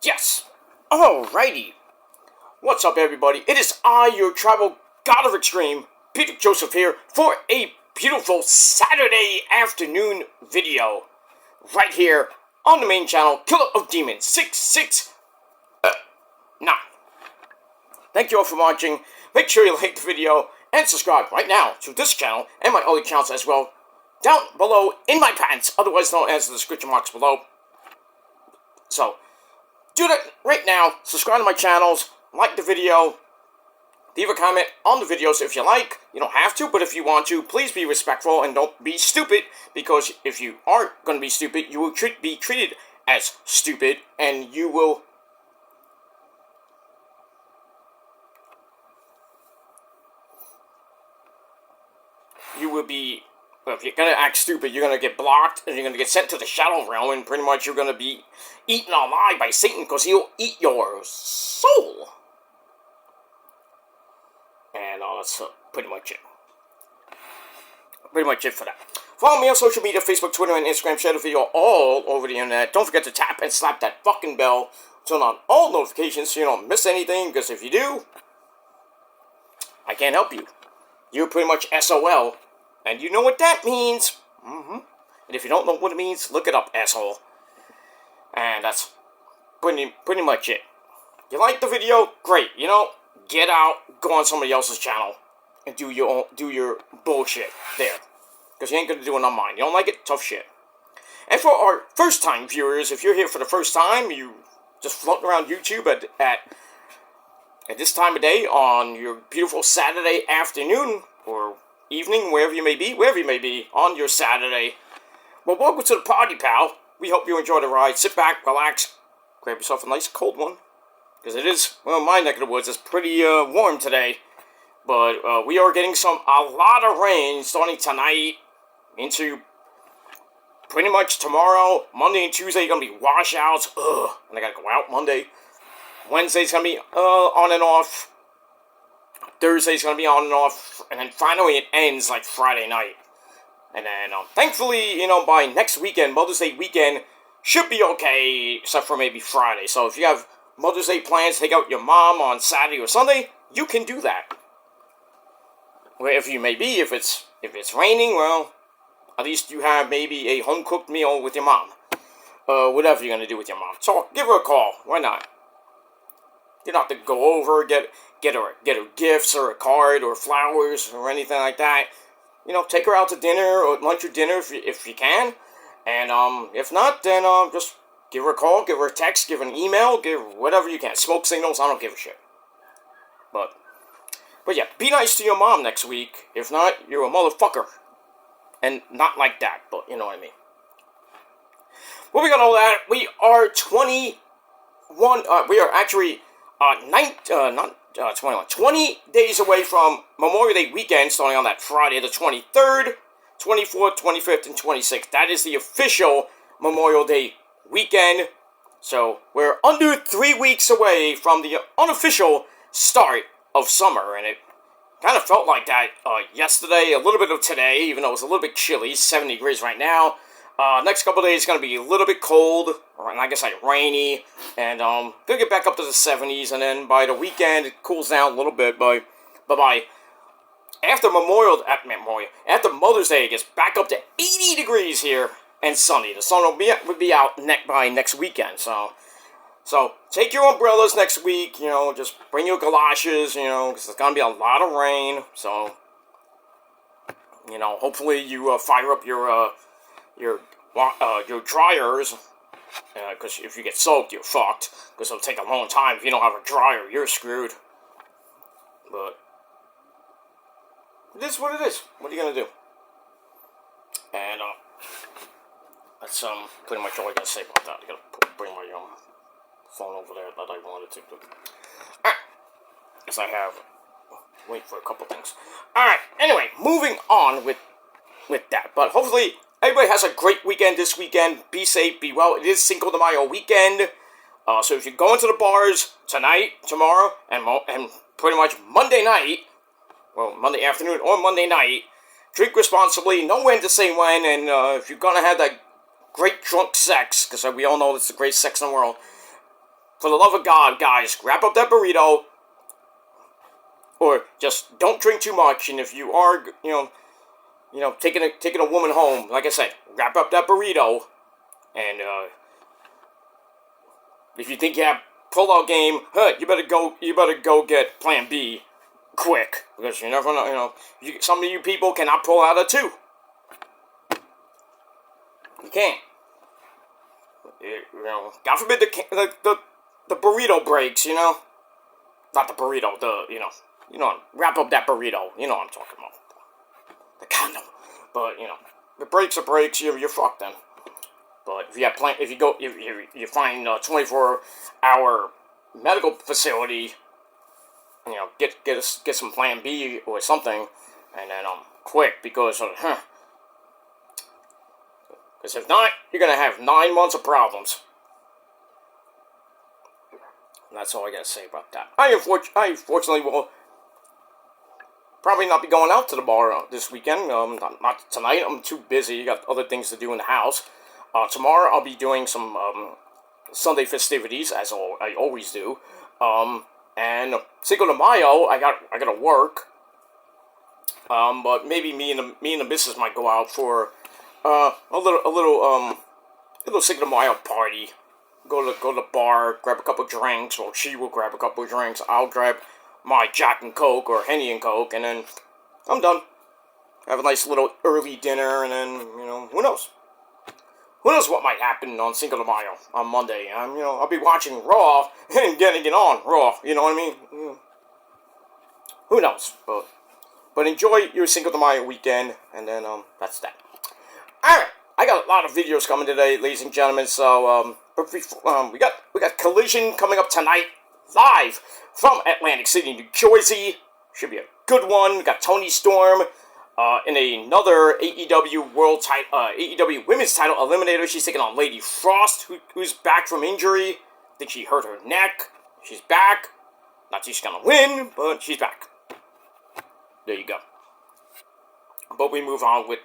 Yes! Alrighty! What's up, everybody? It is I, your tribal god of extreme, Peter Joseph here, for a beautiful Saturday afternoon video. Right here on the main channel, Killer of Demons 669. Thank you all for watching. Make sure you like the video and subscribe right now to this channel and my other channels as well, down below in my pants, otherwise known as the description box below. So, do that right now. Subscribe to my channels, like the video, leave a comment on the videos if you like. You don't have to, but if you want to, please be respectful and don't be stupid, because if you aren't going to be stupid, you will be treated as stupid, and you will be, well, if you're going to act stupid, you're going to get blocked, and you're going to get sent to the Shadow Realm, and pretty much you're going to be eaten alive by Satan, because he'll eat your soul. And that's pretty much it. Pretty much it for that. Follow me on social media, Facebook, Twitter, and Instagram. Share the video all over the internet. Don't forget to tap and slap that fucking bell. Turn on all notifications so you don't miss anything, because if you do, I can't help you. You're pretty much SOL. And you know what that means. And if you don't know what it means, look it up, asshole. And that's pretty much it. You like the video? Great. You know, get out, go on somebody else's channel, and do your bullshit there. Because you ain't gonna do it on mine. You don't like it? Tough shit. And for our first-time viewers, if you're here for the first time, you just floating around YouTube at this time of day on your beautiful Saturday afternoon, or evening, wherever you may be on your Saturday. Well, welcome to the party, pal. We hope you enjoy the ride. Sit back, relax, grab yourself a nice cold one. Because it is, well, my neck of the woods is pretty warm today. But we are getting a lot of rain starting tonight into pretty much tomorrow. Monday and Tuesday are going to be washouts. Ugh. And I got to go out Monday. Wednesday's going to be on and off. Thursday's going to be on and off. And then finally it ends like Friday night. And then thankfully, you know, by next weekend, Mother's Day weekend, should be okay, except for maybe Friday. So if you have Mother's Day plans, take out your mom on Saturday or Sunday, you can do that. Wherever you may be, if it's raining, well, at least you have maybe a home-cooked meal with your mom. Whatever you're going to do with your mom. So give her a call. Why not? You don't have to go over, get her gifts or a card or flowers or anything like that. You know, take her out to dinner or lunch or dinner if you can. And if not, then just give her a call, give her a text, give her an email, give her whatever you can. Smoke signals, I don't give a shit. But yeah, be nice to your mom next week. If not, you're a motherfucker. And not like that, but you know what I mean. Well, we got all that. We are 21, we are actually 20 days away from Memorial Day weekend, starting on that Friday the 23rd, 24th, 25th, and 26th. That is the official Memorial Day weekend. So we're under 3 weeks away from the unofficial start of summer, and it kind of felt like that yesterday, a little bit of today, even though it's a little bit chilly, 70 degrees right now. Next couple of days is going to be a little bit cold, or I guess like rainy, and going to get back up to the 70s, and then by the weekend it cools down a little bit, but by after after Mother's Day, it gets back up to 80 degrees here and sunny. The sun will be out by next weekend, so take your umbrellas next week, you know, just bring your galoshes, you know, because there's going to be a lot of rain, so, you know, hopefully you fire up your dryers, because if you get soaked, you're fucked, because it'll take a long time. If you don't have a dryer, you're screwed. But it is what it is. What are you gonna do? And that's pretty much all I gotta say about that. I gotta bring my phone over there that I wanted to. Alright, as I have wait for a couple things. Alright, anyway, moving on with that. But hopefully everybody has a great weekend this weekend. Be safe, be well. It is Cinco de Mayo weekend. So if you're going to the bars tonight, tomorrow, and pretty much Monday night, well, Monday afternoon or Monday night, drink responsibly, know when to say when, and if you're going to have that great drunk sex, because we all know it's the greatest sex in the world, for the love of God, guys, wrap up that burrito, or just don't drink too much. And if you are, taking a woman home, like I said, wrap up that burrito. And if you think you have pull-out game, you better go get Plan B quick, because you never know. Some of you people cannot pull out a 2. You can't. God forbid the burrito breaks. Not the burrito. Wrap up that burrito. You know what I'm talking about. The condom. But if it breaks, it breaks. You're fucked then. But if you find a 24-hour medical facility, get some Plan B or something, and then quick, because if not, you're gonna have 9 months of problems. And that's all I gotta say about that. I unfortunately will probably not be going out to the bar this weekend. Not tonight. I'm too busy. Got other things to do in the house. Tomorrow I'll be doing some Sunday festivities, as I always do. And Cinco de Mayo, I gotta work. But maybe me and the missus might go out for a little Cinco de Mayo party. Go to the bar, grab a couple drinks, or she will grab a couple drinks. I'll grab my Jack and Coke or Henny and Coke, and then I'm done. Have a nice little early dinner, and then who knows? Who knows what might happen on Cinco de Mayo on Monday? I'll be watching Raw and getting it on Raw. You know what I mean? Who knows? But enjoy your Cinco de Mayo weekend, and then that's that. All right, I got a lot of videos coming today, ladies and gentlemen. So but before, we got Collision coming up tonight, live from Atlantic City, New Jersey. Should be a good one. We got Toni Storm. In another AEW AEW Women's Title Eliminator, she's taking on Lady Frost, who's back from injury. I think she hurt her neck. She's back. Not that she's gonna win, but she's back. There you go. But we move on with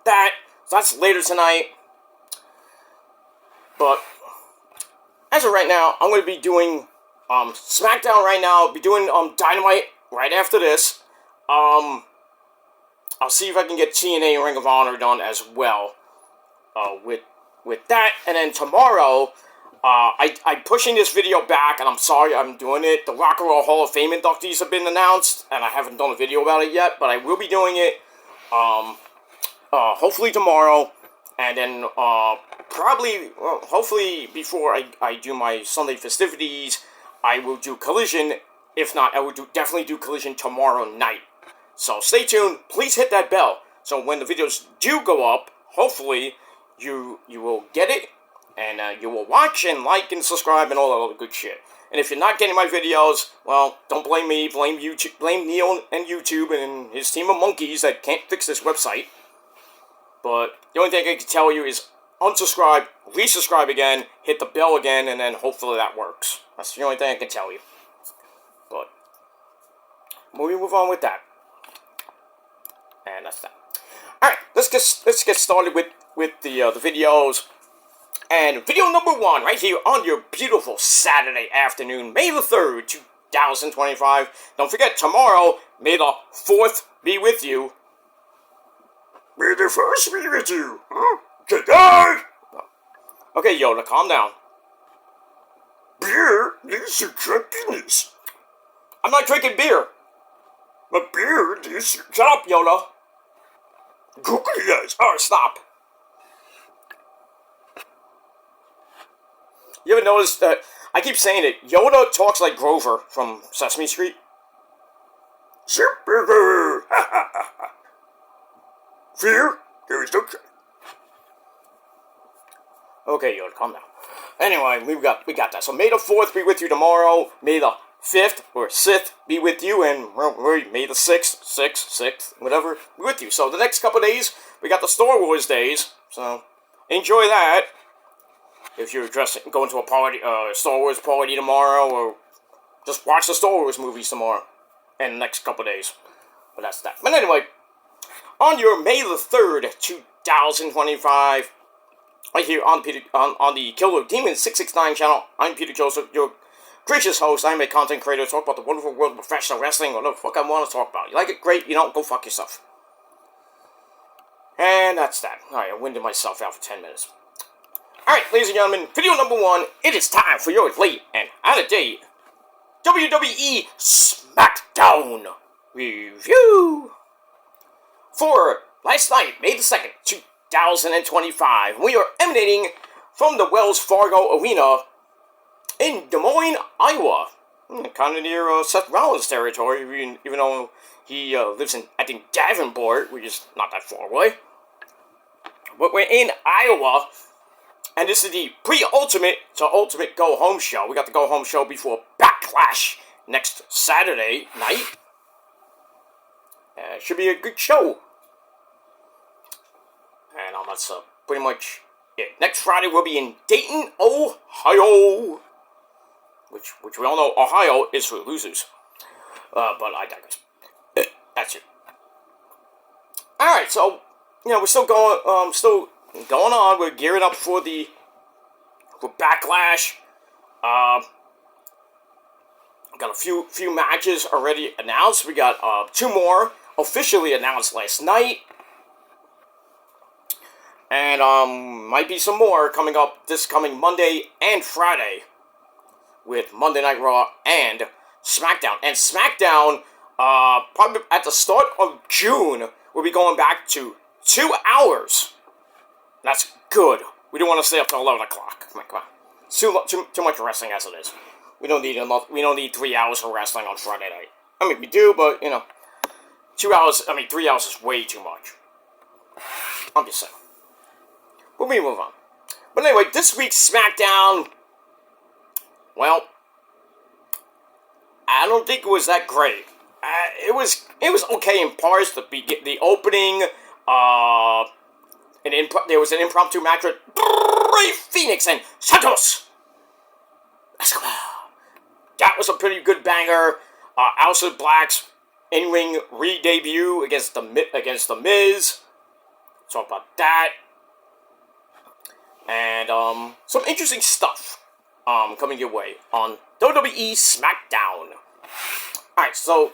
that. So that's later tonight. But as of right now, I'm going to be doing Smackdown right now. I'll be doing Dynamite right after this. I'll see if I can get TNA Ring of Honor done as well with that. And then tomorrow, I'm pushing this video back, and I'm sorry I'm doing it. The Rock and Roll Hall of Fame inductees have been announced, and I haven't done a video about it yet, but I will be doing it hopefully tomorrow. And then hopefully before I do my Sunday festivities, I will do Collision. If not, I will definitely do Collision tomorrow night. So stay tuned. Please hit that bell. So when the videos do go up, hopefully you will get it, and you will watch and like and subscribe and all that other good shit. And if you're not getting my videos, well, don't blame me. Blame YouTube. Blame Neil and YouTube and his team of monkeys that can't fix this website. But the only thing I can tell you is unsubscribe, resubscribe again, hit the bell again, and then hopefully that works. That's the only thing I can tell you. But we move on with that. And that's that. Alright, let's get started with the videos. And video number 1, right here on your beautiful Saturday afternoon, May the 3rd, 2025. Don't forget, tomorrow, May the 4th be with you. May the 1st be with you, huh? Today! Okay, Yoda, calm down. Beer needs your drunkenness. I'm not drinking beer. A beer needs your... Shut up, Yoda. Googly eyes. Alright, stop. You ever notice that? I keep saying it. Yoda talks like Grover from Sesame Street. Super. Fear? There is no... Okay, Yoda, calm down. Anyway, we got that. So May the 4th be with you tomorrow. May the 5th or 6th be with you, and May the 6th, whatever, be with you. So the next couple of days, we got the Star Wars days. So enjoy that. If you're going to a party, Star Wars party tomorrow, or just watch the Star Wars movies tomorrow, and the next couple of days. But that's that. But anyway, on your May the 3rd, 2025, right here on the Killer Demon 669 channel, I'm Peter Joseph, your gracious host. I'm a content creator. Talk about the wonderful world of professional wrestling. Whatever the fuck I want to talk about. You like it? Great. You don't? Go fuck yourself. And that's that. Alright, I winded myself out for 10 minutes. Alright, ladies and gentlemen, video number 1. It is time for your late and out-of-date WWE Smackdown review. For last night, May the 2nd, 2025, we are emanating from the Wells Fargo Arena in Des Moines, Iowa. Kind of near Seth Rollins' territory, even though he lives in, I think, Davenport, which is not that far away. But we're in Iowa, and this is the pre-ultimate to ultimate go-home show. We got the go-home show before Backlash next Saturday night. Should be a good show. And that's pretty much it. Next Friday we'll be in Dayton, Ohio. Which we all know Ohio is for losers. But I digress. That's it. Alright, so, we're still going on. We're gearing up for Backlash. Got a few matches already announced. We got 2 more officially announced last night. And might be some more coming up this coming Monday and Friday with Monday Night Raw and SmackDown. And SmackDown, probably at the start of June, we'll be going back to 2 hours. That's good. We don't want to stay up till 11 o'clock. Come on. Too much wrestling as it is. We don't need 3 hours of wrestling on Friday night. I mean, we do, but, 3 hours is way too much. I'm just saying. But we move on. But anyway, this week's SmackDown, well, I don't think it was that great. It was okay in parts. The opening, there was an impromptu match with Rey Fenix and Santos Escobar. That was a pretty good banger. Aleister Black's in-ring re-debut against the Miz. Talk about that. And some interesting stuff coming your way on WWE SmackDown. Alright, so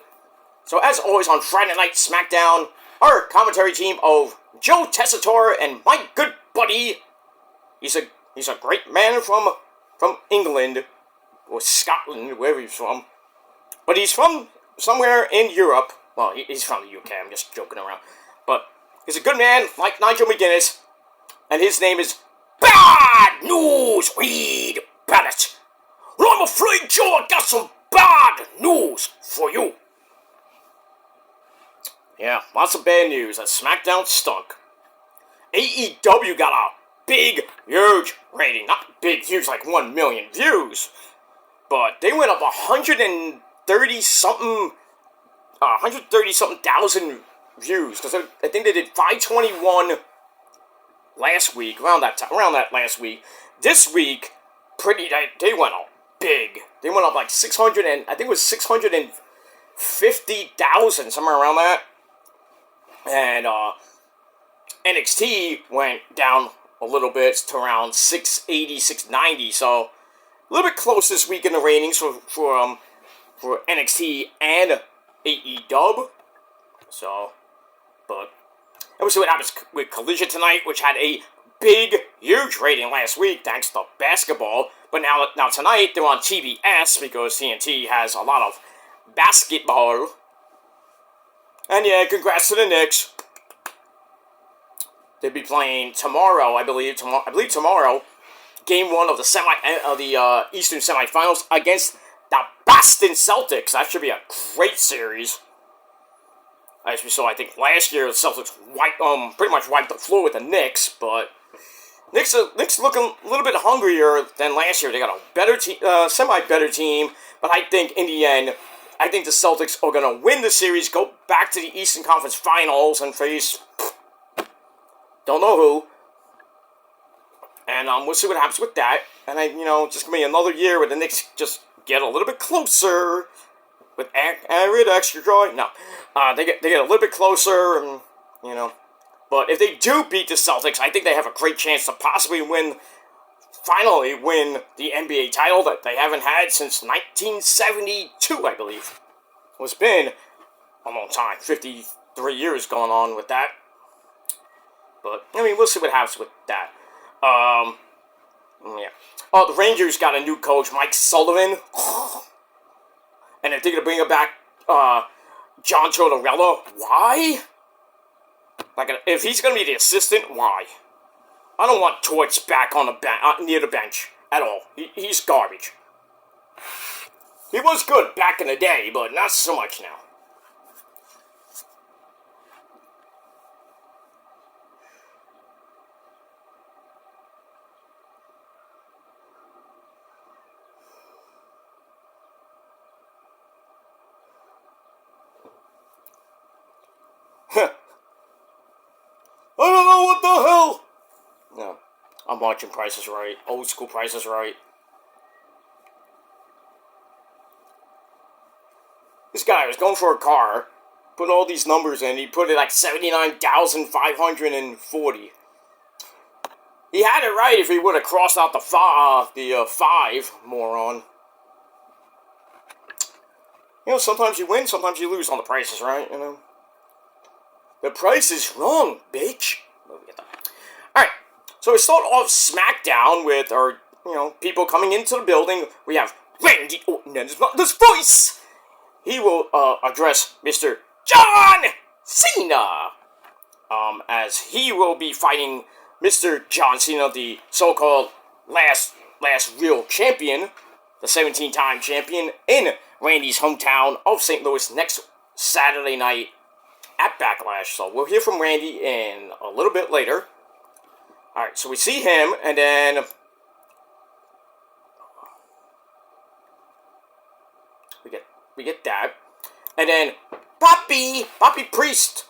as always on Friday Night SmackDown, our commentary team of Joe Tessitore and my good buddy, he's a great man from England, or Scotland, wherever he's from. But he's from somewhere in Europe. Well, he's from the UK, I'm just joking around. But he's a good man, like Nigel McGuinness, and his name is Bad News Reed Bennett. Well, I'm afraid, Joe, I got some bad news for you. Yeah, lots of bad news. That SmackDown stunk. AEW got a big, huge rating. Not big, huge, like 1 million views. But they went up 130-something thousand views. Because I think they did 521 last week, around that last week. This week, they went up big. They went up like 600 and, I think it was 650,000, somewhere around that. And, NXT went down a little bit to around 680, 690, so a little bit close this week in the ratings for NXT and AEW. So, but and we'll see what happens with Collision tonight, which had a big, huge rating last week thanks to basketball. But now tonight they're on TBS because TNT has a lot of basketball. And yeah, congrats to the Knicks. They'll be playing tomorrow, I believe tomorrow, Game 1 of the Eastern semifinals against the Boston Celtics. That should be a great series. As we saw, I think last year the Celtics pretty much wiped the floor with the Knicks, but Knicks looking a little bit hungrier than last year. They got a better team, semi-better team, but I think in the end, I think the Celtics are going to win the series, go back to the Eastern Conference Finals, and face don't know who. And we'll see what happens with that. And just give me another year where the Knicks just get a little bit closer with arid extra drawing. No, they get a little bit closer, and But if they do beat the Celtics, I think they have a great chance to possibly win finally win the NBA title that they haven't had since 1972, I believe. Well, it's been a long time, 53 years going on with that. But, I mean, we'll see what happens with that. Yeah. Oh, the Rangers got a new coach, Mike Sullivan. And they're thinking of bringing back John Tortorella. Why? Like, if he's going to be the assistant, why? I don't want Torch back on the near the bench at all. He's garbage. He was good back in the day, but not so much now. I don't know what the hell. No, I'm watching Price is Right. Old school Price is Right. This guy was going for a car, put all these numbers in. He put it like 79,540. He had it right if he would have crossed out the five, moron. You know, sometimes you win, sometimes you lose on the Price is Right. You know, the price is wrong, bitch. Alright, so we start off Smackdown with our, people coming into the building. We have Randy Orton's voice. He will address Mr. John Cena. As he will be fighting Mr. John Cena, the so-called last real champion, the 17-time champion, in Randy's hometown of St. Louis next Saturday night at Backlash. So we'll hear from Randy in a little bit later. Alright, so we see him, and then we get that. And then Poppy Priest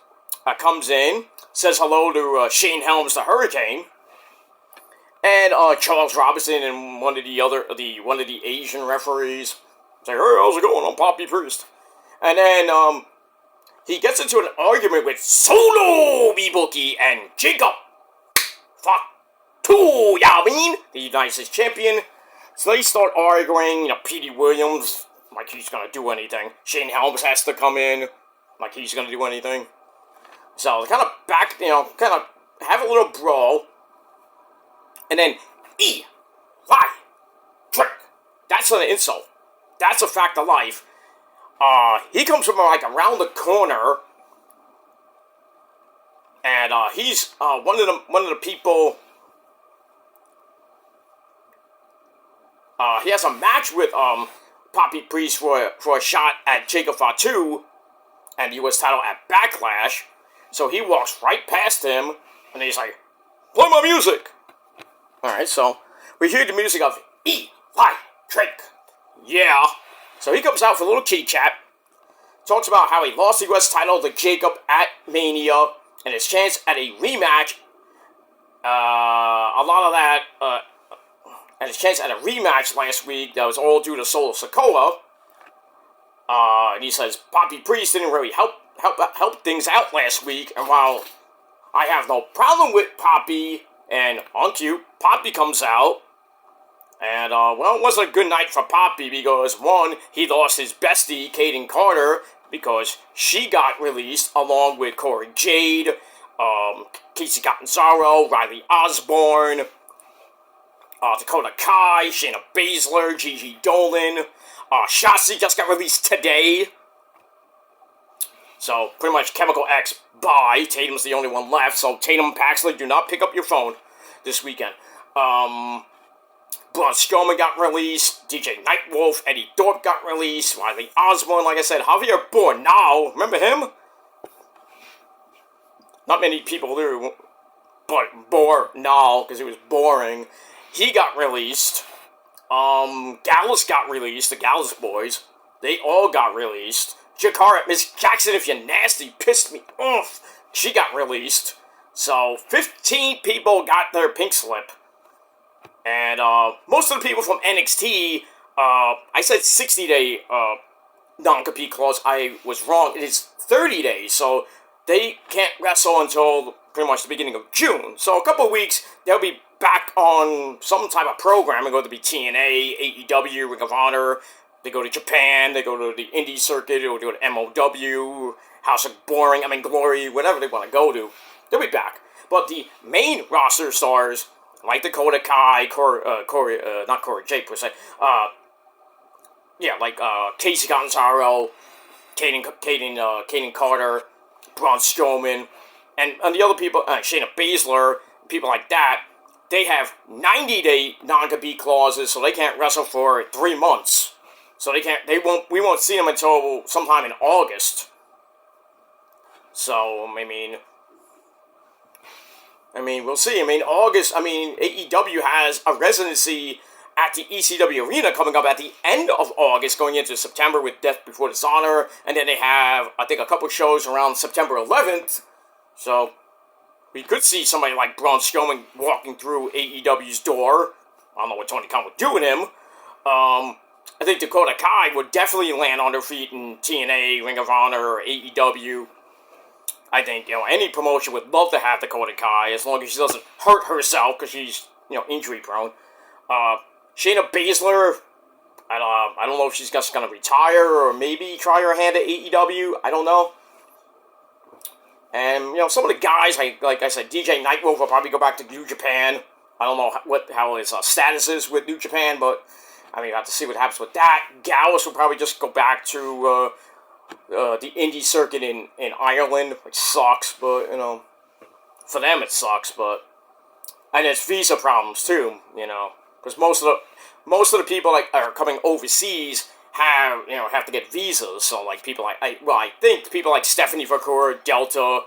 comes in, says hello to Shane Helms the Hurricane. And Charles Robinson and one of the Asian referees say, "Hey, how's it going? I'm Poppy Priest." And then he gets into an argument with Solo Bibuki and Jacob Fatu Yawin, the United States champion. So they start arguing. Petey Williams, like he's gonna do anything. Shane Helms has to come in, like he's gonna do anything. So they kind of have a little brawl. And then Trick. That's not an insult. That's a fact of life. He comes from like around the corner, and he's one of the people. He has a match with Poppy Priest for a shot at Jacob Fatu and the U.S. title at Backlash. So he walks right past him, and he's like, "Play my music." All right, so we hear the music of Trick. Yeah. So he comes out for a little chit chat, talks about how he lost the U.S. title to Jacob at Mania, and his chance at a rematch. And his chance at a rematch last week that was all due to Solo Sikoa. And he says Poppy Priest didn't really help things out last week, and while I have no problem with Poppy, and on cue, Poppy comes out. And, it wasn't a good night for Poppy because, one, he lost his bestie, Kaden Carter, because she got released along with Corey Jade, Casey Catanzaro, Riley Osborne, Dakota Kai, Shayna Baszler, Gigi Dolan. Shotzi just got released today. So, pretty much Chemical X, bye. Tatum's the only one left, so Tatum, Paxley, do not pick up your phone this weekend. Braun Strowman got released, DJ Nightwolf, Eddie Thorpe got released, Riley Osborne, like I said, Javier Bornal, remember him? Not many people do, but Bornal, because he was boring. He got released. Gallus got released, the Gallus boys. They all got released. Jakara, Miss Jackson, if you're nasty, pissed me off. She got released. So, 15 people got their pink slip. And, most of the people from NXT, I said 60-day, non-compete clause. I was wrong. It is 30 days, so they can't wrestle until pretty much the beginning of June. So, a couple of weeks, they'll be back on some type of program. They go to be TNA, AEW, Ring of Honor. They go to Japan. They go to the indie circuit. They go to MOW, House of Glory, whatever they want to go to. They'll be back. But the main roster stars, like Dakota Kai, not Corey Jake per se, Casey Gonzaro, Caden Carter, Braun Strowman, and the other people, Shayna Baszler, people like that, they have 90-day non-compete clauses, so they can't wrestle for 3 months. So we won't see them until sometime in August. So, we'll see. August, AEW has a residency at the ECW Arena coming up at the end of August, going into September with Death Before Dishonor, and then they have, I think, a couple shows around September 11th, so we could see somebody like Braun Strowman walking through AEW's door. I don't know what Tony Khan would do with him. I think Dakota Kai would definitely land on her feet in TNA, Ring of Honor, or AEW. I think, any promotion would love to have Dakota Kai, as long as she doesn't hurt herself, because she's, injury prone. Shayna Baszler, I don't know if she's just going to retire, or maybe try her hand at AEW, I don't know. And, some of the guys, like I said, DJ Nightwolf will probably go back to New Japan. I don't know how his status is with New Japan, but, you have to see what happens with that. Gallus will probably just go back to, the indie circuit in Ireland, which sucks, but, for them it sucks, but, and there's visa problems, too, because most of the people, are coming overseas have to get visas, so, people I think people like Stephanie Vacour, Delta,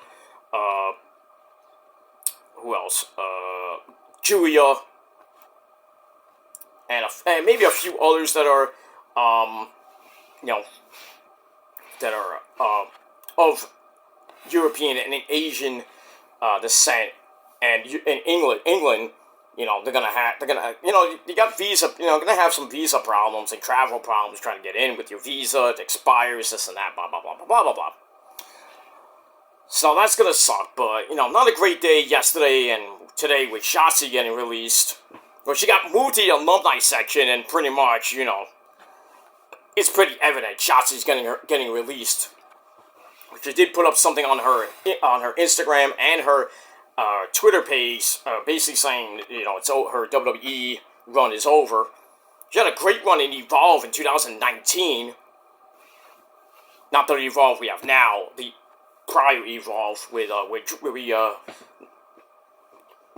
who else, Julia, and maybe a few others that are, of European and Asian descent, and in England, they're gonna, you got visa, gonna have some visa problems and travel problems trying to get in with your visa. It expires, this and that, blah, blah, blah, blah, blah, blah, blah. So that's gonna suck, but, not a great day yesterday and today with Shotzi getting released. Well, she got moved to the alumni section, and pretty much, it's pretty evident Shotzi's getting released. She did put up something on her Instagram and her Twitter page, basically saying, it's her WWE run is over. She had a great run in Evolve in 2019. Not the Evolve we have now, the prior Evolve where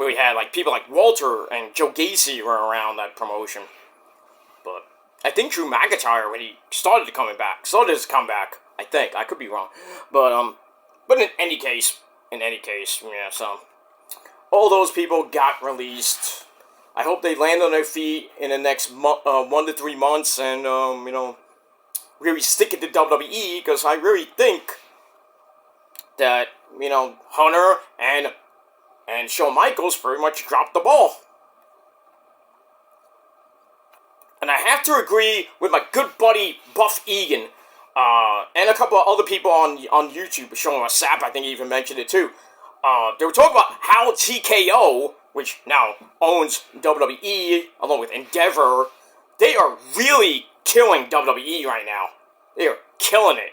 we had people like Walter and Joe Gacy were around that promotion. But I think Drew McIntyre, when he started his comeback, I think, I could be wrong, but in any case, yeah, so, all those people got released. I hope they land on their feet in the next 1 to 3 months, and, really stick it to WWE, because I really think that, Hunter and Shawn Michaels pretty much dropped the ball. And I have to agree with my good buddy Buff Egan, and a couple of other people on YouTube showing us Sap, I think he even mentioned it too. They were talking about how TKO, which now owns WWE, along with Endeavor, they are really killing WWE right now. They are killing it.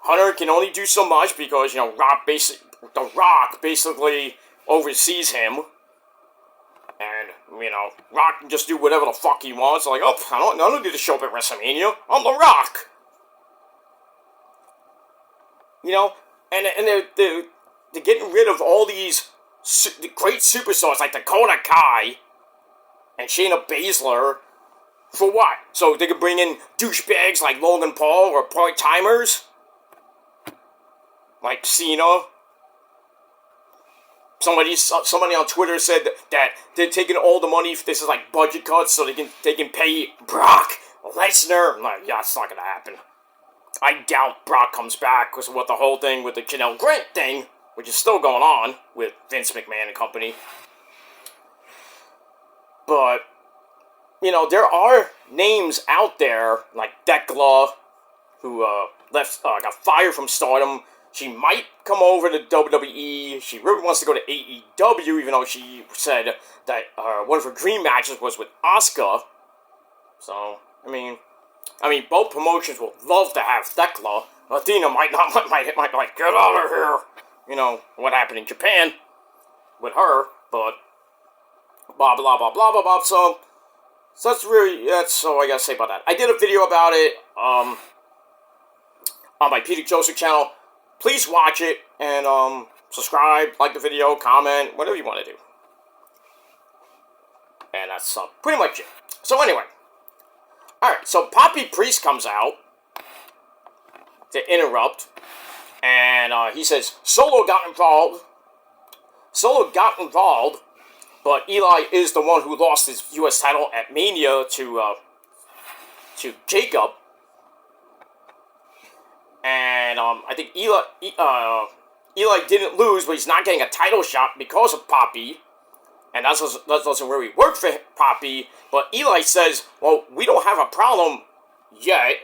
Hunter can only do so much because, The Rock basically oversees him. And, Rock can just do whatever the fuck he wants. Like, I don't need to show up at WrestleMania. I'm The Rock. And they're getting rid of all these great superstars like Dakota Kai and Shayna Baszler. For what? So they could bring in douchebags like Logan Paul or part-timers? Like Cena? Somebody on Twitter said that they're taking all the money, this is like budget cuts, so they can pay Brock Lesnar. I'm like, yeah, it's not gonna happen. I doubt Brock comes back because of what the whole thing with the Janelle Grant thing, which is still going on with Vince McMahon and company. But, there are names out there, like Thekla, who got fired from Stardom. she might come over to WWE. She really wants to go to AEW, even though she said that one of her dream matches was with Asuka. So, I mean, both promotions would love to have Thekla. Athena might like, get out of here. You know, what happened in Japan with her, but blah, blah, blah, blah, blah, blah. So that's all I gotta say about that. I did a video about it, on my Peter Joseph channel. Please watch it, and, subscribe, like the video, comment, whatever you want to do. And that's, pretty much it. So anyway. Alright, so Poppy Priest comes out to interrupt, and he says Solo got involved, but Eli is the one who lost his U.S. title at Mania to Jacob, and I think Eli didn't lose, but he's not getting a title shot because of Poppy. And that doesn't really work for Poppy. But Eli says, well, we don't have a problem yet.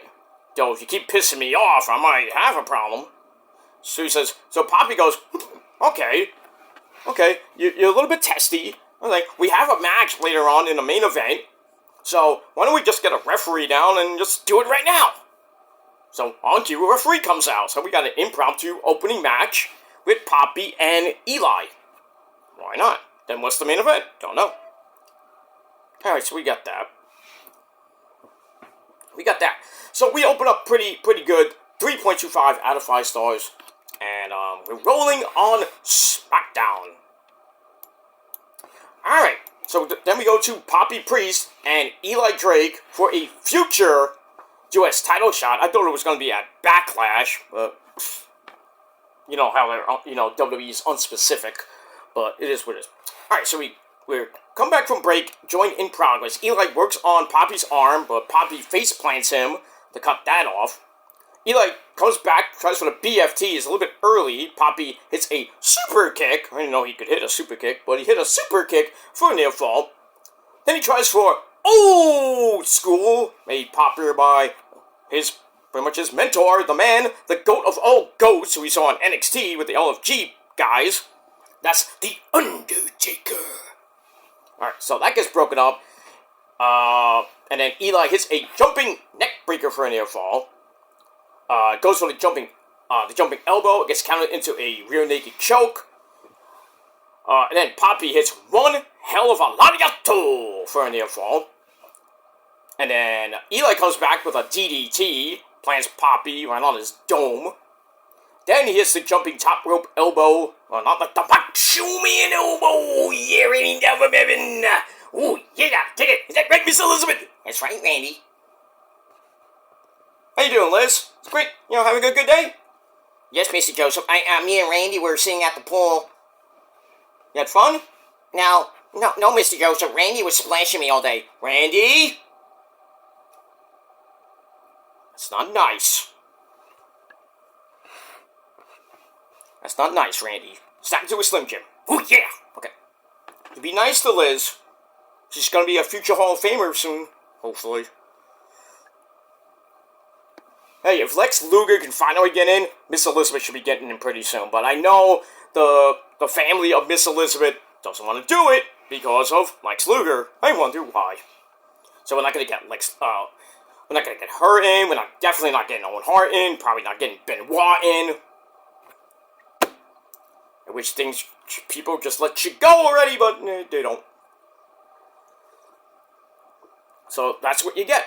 Though if you keep pissing me off, I might have a problem. So he says, so Poppy goes, okay, you're a little bit testy. Okay, we have a match later on in the main event. So why don't we just get a referee down and just do it right now? So on cue, a referee comes out. So we got an impromptu opening match with Poppy and Eli. Why not? Then what's the main event? Don't know. Alright, so we got that. So we open up pretty good. 3.25 out of 5 stars. And we're rolling on Smackdown. Alright, so then we go to Poppy Priest and Eli Drake for a future U.S. title shot. I thought it was going to be at Backlash, but you know how they're, WWE is unspecific. But it is what it is. Alright, so we're come back from break, join in progress. Eli works on Poppy's arm, but Poppy face plants him to cut that off. Eli comes back, tries for the BFT, is a little bit early. Poppy hits a super kick. I didn't know he could hit a super kick, but he hit a super kick for a near fall. Then he tries for old school, made popular by pretty much his mentor, the man, the goat of all goats, who we saw on NXT with the LFG guys. That's The Undertaker. Alright, so that gets broken up. And then Eli hits a jumping neck breaker for a near fall. Goes for the jumping elbow. It gets counted into a rear naked choke. And then Poppy hits one hell of a lariato for a near fall. And then Eli comes back with a DDT. Plants Poppy right on his dome. Then he hits the jumping top rope elbow. Well, not like the back. Show me an elbow. Yeah, raining down from heaven. Ooh, yeah, take it. Is that right, Miss Elizabeth? That's right, Randy. How you doing, Liz? It's great. Having a good day? Yes, Mr. Joseph. Me and Randy were sitting at the pool. You had fun? No, Mr. Joseph. Randy was splashing me all day. Randy? That's not nice. That's not nice, Randy. Snap into a Slim Jim. Oh, yeah! Okay. To be nice to Liz. She's gonna be a future Hall of Famer soon. Hopefully. Hey, if Lex Luger can finally get in, Miss Elizabeth should be getting in pretty soon. But I know the family of Miss Elizabeth doesn't want to do it because of Lex Luger. I wonder why. So we're not gonna get we're not gonna get her in. We're definitely not getting Owen Hart in. Probably not getting Benoit in. I wish people just let you go already, but they don't. So that's what you get.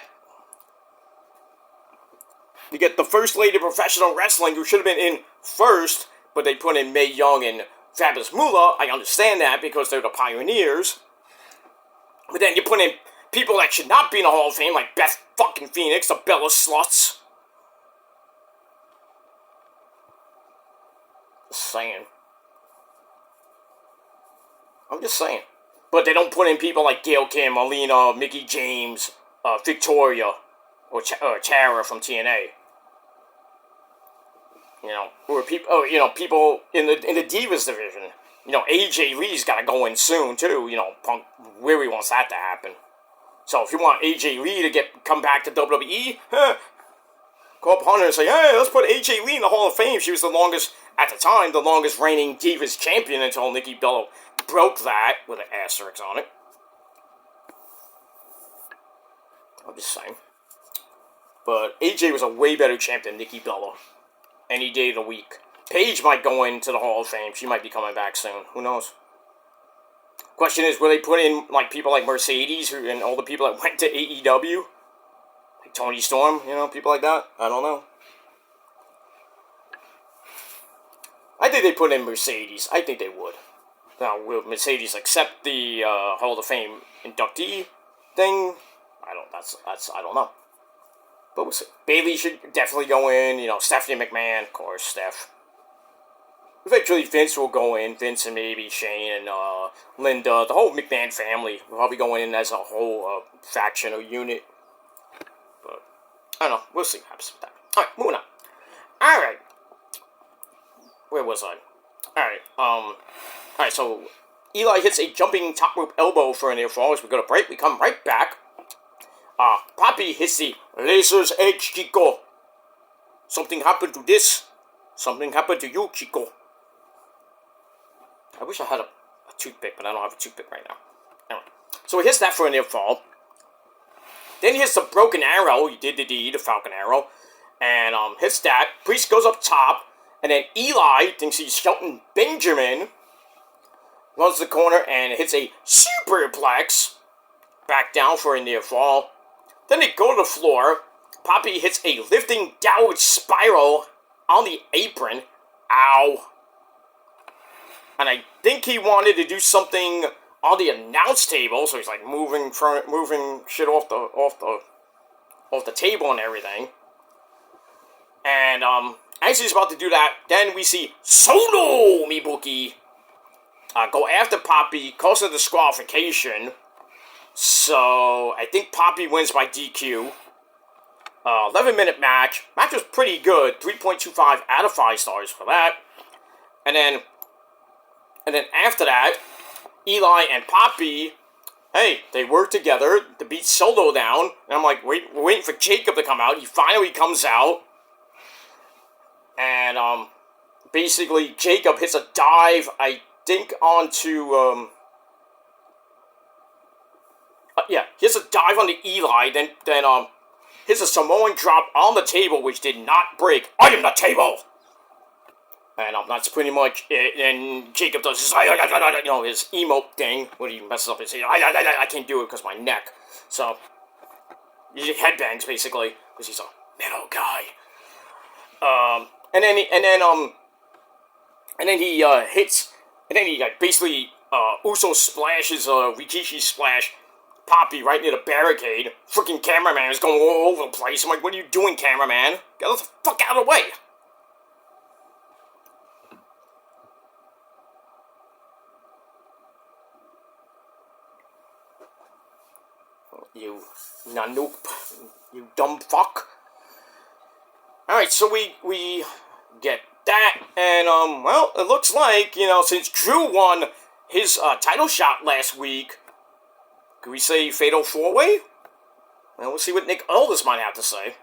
You get the first lady of professional wrestling who should have been in first, but they put in Mae Young and Fabulous Moolah. I understand that because they're the pioneers. But then you put in people that should not be in the Hall of Fame, like Beth fucking Phoenix, the Bella Sluts. Just saying. I'm just saying. But they don't put in people like Gail Kim, Alina, Mickie James, Victoria, or Tara from TNA. Or people, people in the Divas division. AJ Lee's got to go in soon too. Punk really wants that to happen. So if you want AJ Lee to come back to WWE, go up Hunter and say, hey, let's put AJ Lee in the Hall of Fame. She was the longest, at the time, the longest reigning Divas champion until Nikki Bella broke that with an asterisk on it. I'm just saying. But AJ was a way better champ than Nikki Bella any day of the week. Paige might go into the Hall of Fame. She might be coming back soon. Who knows? Question is, will they put in like people like Mercedes and all the people that went to AEW? Like Tony Storm, people like that? I don't know. I think they put in Mercedes. I think they would. Now, will Mercedes accept the Hall of Fame inductee thing? I don't know. But we'll see. Bayley should definitely go in. Stephanie McMahon, of course, Steph. Eventually, Vince will go in. Vince and maybe Shane and Linda. The whole McMahon family will probably go in as a whole faction or unit. But, I don't know. We'll see what happens with that. Alright, moving on. Alright. Where was I? Alright, so Eli hits a jumping top rope elbow for a near fall. As we go to break, we come right back. Poppy hits the laser's edge, Chico. Something happened to this. Something happened to you, Chico. I wish I had a toothpick, but I don't have a toothpick right now. Anyway, so he hits that for a near fall. Then he hits the broken arrow. He did the deed, the Falcon Arrow. And hits that. Priest goes up top. And then Eli thinks he's Shelton Benjamin. Runs the corner and hits a superplex. Back down for a near fall. Then they go to the floor. Poppy hits a lifting downward spiral on the apron. Ow. And I think he wanted to do something on the announce table, so he's like moving shit off the table and everything. And as he's about to do that, then we see Solo Mibuki go after Poppy, causing disqualification. So I think Poppy wins by DQ. 11-minute match. Match was pretty good. 3.25 out of 5 stars for that. And then after that, Eli and Poppy, hey, they work together to beat Solo down. And I'm like, we're waiting for Jacob to come out. He finally comes out. And basically Jacob hits a dive, I think, onto he hits a dive on the Eli, then hits a Samoan drop on the table, which did not break. I am the table! And that's pretty much it. And Jacob does his, his emote thing, when he messes up his head. I can't do it because my neck. So, he headbangs, basically, because he's a metal guy. And then he hits, and then he basically, Uso splashes, Rikishi splash Poppy right near the barricade. Freaking cameraman is going all over the place. I'm like, what are you doing, cameraman? Get the fuck out of the way! You nanook, you dumb fuck. Alright, so we get that, and, well, it looks like, since Drew won his, title shot last week, could we say Fatal 4-Way? Well, we'll see what Nick Aldis might have to say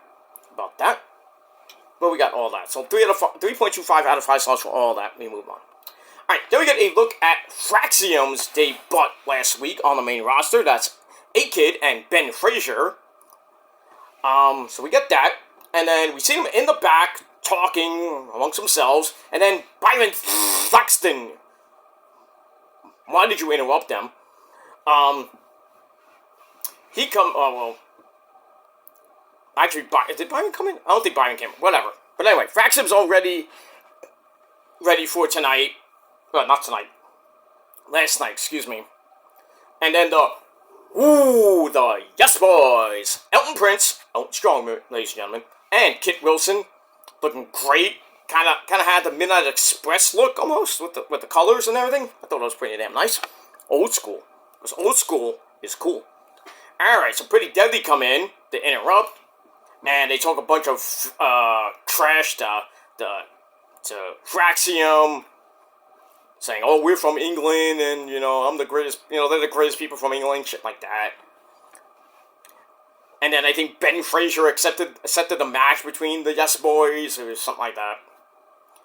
about that. But we got all that. So 3.25 out of 5 stars for all that. We move on. Alright, then we get a look at Fraxium's debut last week on the main roster. That's A-Kid and Ben Frazier. So we get that. And then we see them in the back talking amongst themselves. And then Byron Thaxton. Why did you interrupt them? He come. Oh, well. Actually, did Byron come in? I don't think Byron came in. Whatever. But anyway, Fraxum's already ready for tonight. Well, not tonight. Last night, excuse me. And then the Yes Boys. Elton Prince. Elton Strong, ladies and gentlemen. And Kit Wilson. Looking great. Kind of had the Midnight Express look, almost, with the colors and everything. I thought it was pretty damn nice. Old school. Because old school is cool. Alright, so Pretty Deadly come in to interrupt. And they talk a bunch of trash to Fraxium. Saying, oh, we're from England, and, I'm the greatest, they're the greatest people from England, shit like that. And then I think Ben Fraser accepted the match between the Yes Boys or something like that.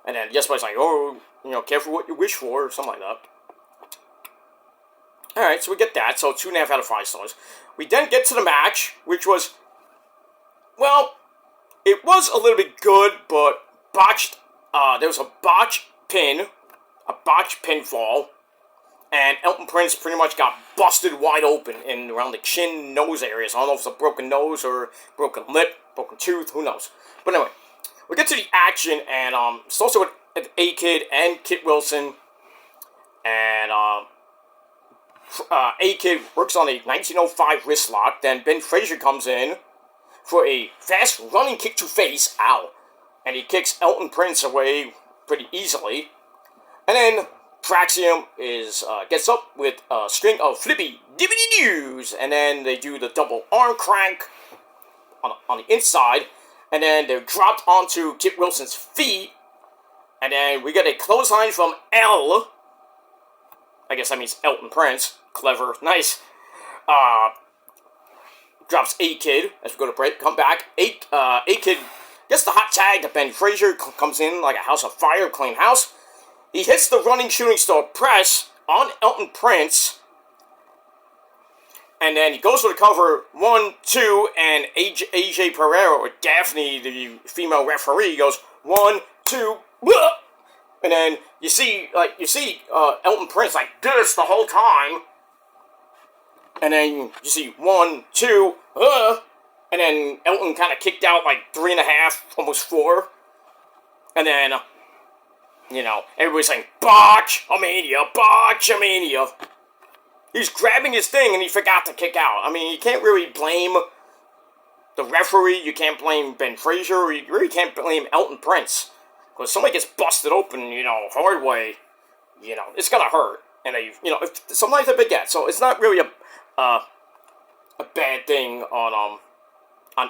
And then Yes Boys like, oh, careful what you wish for, or something like that. Alright, so we get that. So 2.5 out of 5 stars. We then get to the match, which was, well, it was a little bit good, but botched. There was a botched pinfall, and Elton Prince pretty much got busted wide open around the chin, nose areas. I don't know if it's a broken nose or broken lip, broken tooth, who knows. But anyway, we get to the action, and it's also with A-Kid and Kit Wilson, and A-Kid works on a 1905 wrist lock. Then Ben Fraser comes in for a fast running kick to face, ow, and he kicks Elton Prince away pretty easily. And then Fraxium gets up with a string of flippy dibbity doos, and then they do the double arm crank on the inside, and then they're dropped onto Kit Wilson's feet, and then we get a clothesline from L. I guess that means Elton Prince. Clever, nice. Drops A-Kid as we go to break. Come back. A-Kid gets the hot tag to Ben Fraser. Comes in like a house of fire, clean house. He hits the running shooting star press on Elton Prince. And then he goes for the cover 1, 2, and AJ Pereira, or Daphne, the female referee, goes 1, 2, whoa! And then you see Elton Prince like this the whole time. And then you see 1, 2, and then Elton kind of kicked out like 3.5, almost 4. And then, everybody's saying, Botch-a-mania, Botch-a-mania. He's grabbing his thing and he forgot to kick out. I mean, you can't really blame the referee, you can't blame Ben Fraser, you really can't blame Elton Prince. Because somebody gets busted open, hard way, it's gonna hurt. And sometimes they forget. So it's not really a bad thing on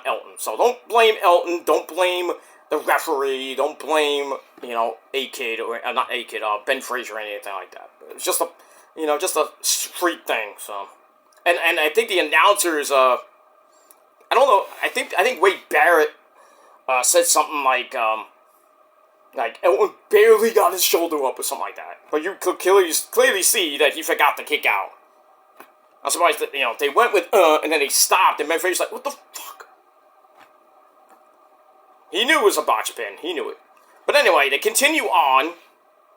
Elton. So don't blame Elton, don't blame the referee, don't blame, A-Kid, or not A-Kid, Ben Fraser or anything like that. It's just a, just a freak thing, so. And I think the announcers, I don't know, I think Wade Barrett said something like Elton barely got his shoulder up or something like that. But you could clearly see that he forgot to kick out. I'm surprised that, they went with, and then they stopped, and Ben Fraser's like, what the fuck? He knew it was a botch pin. He knew it. But anyway, they continue on,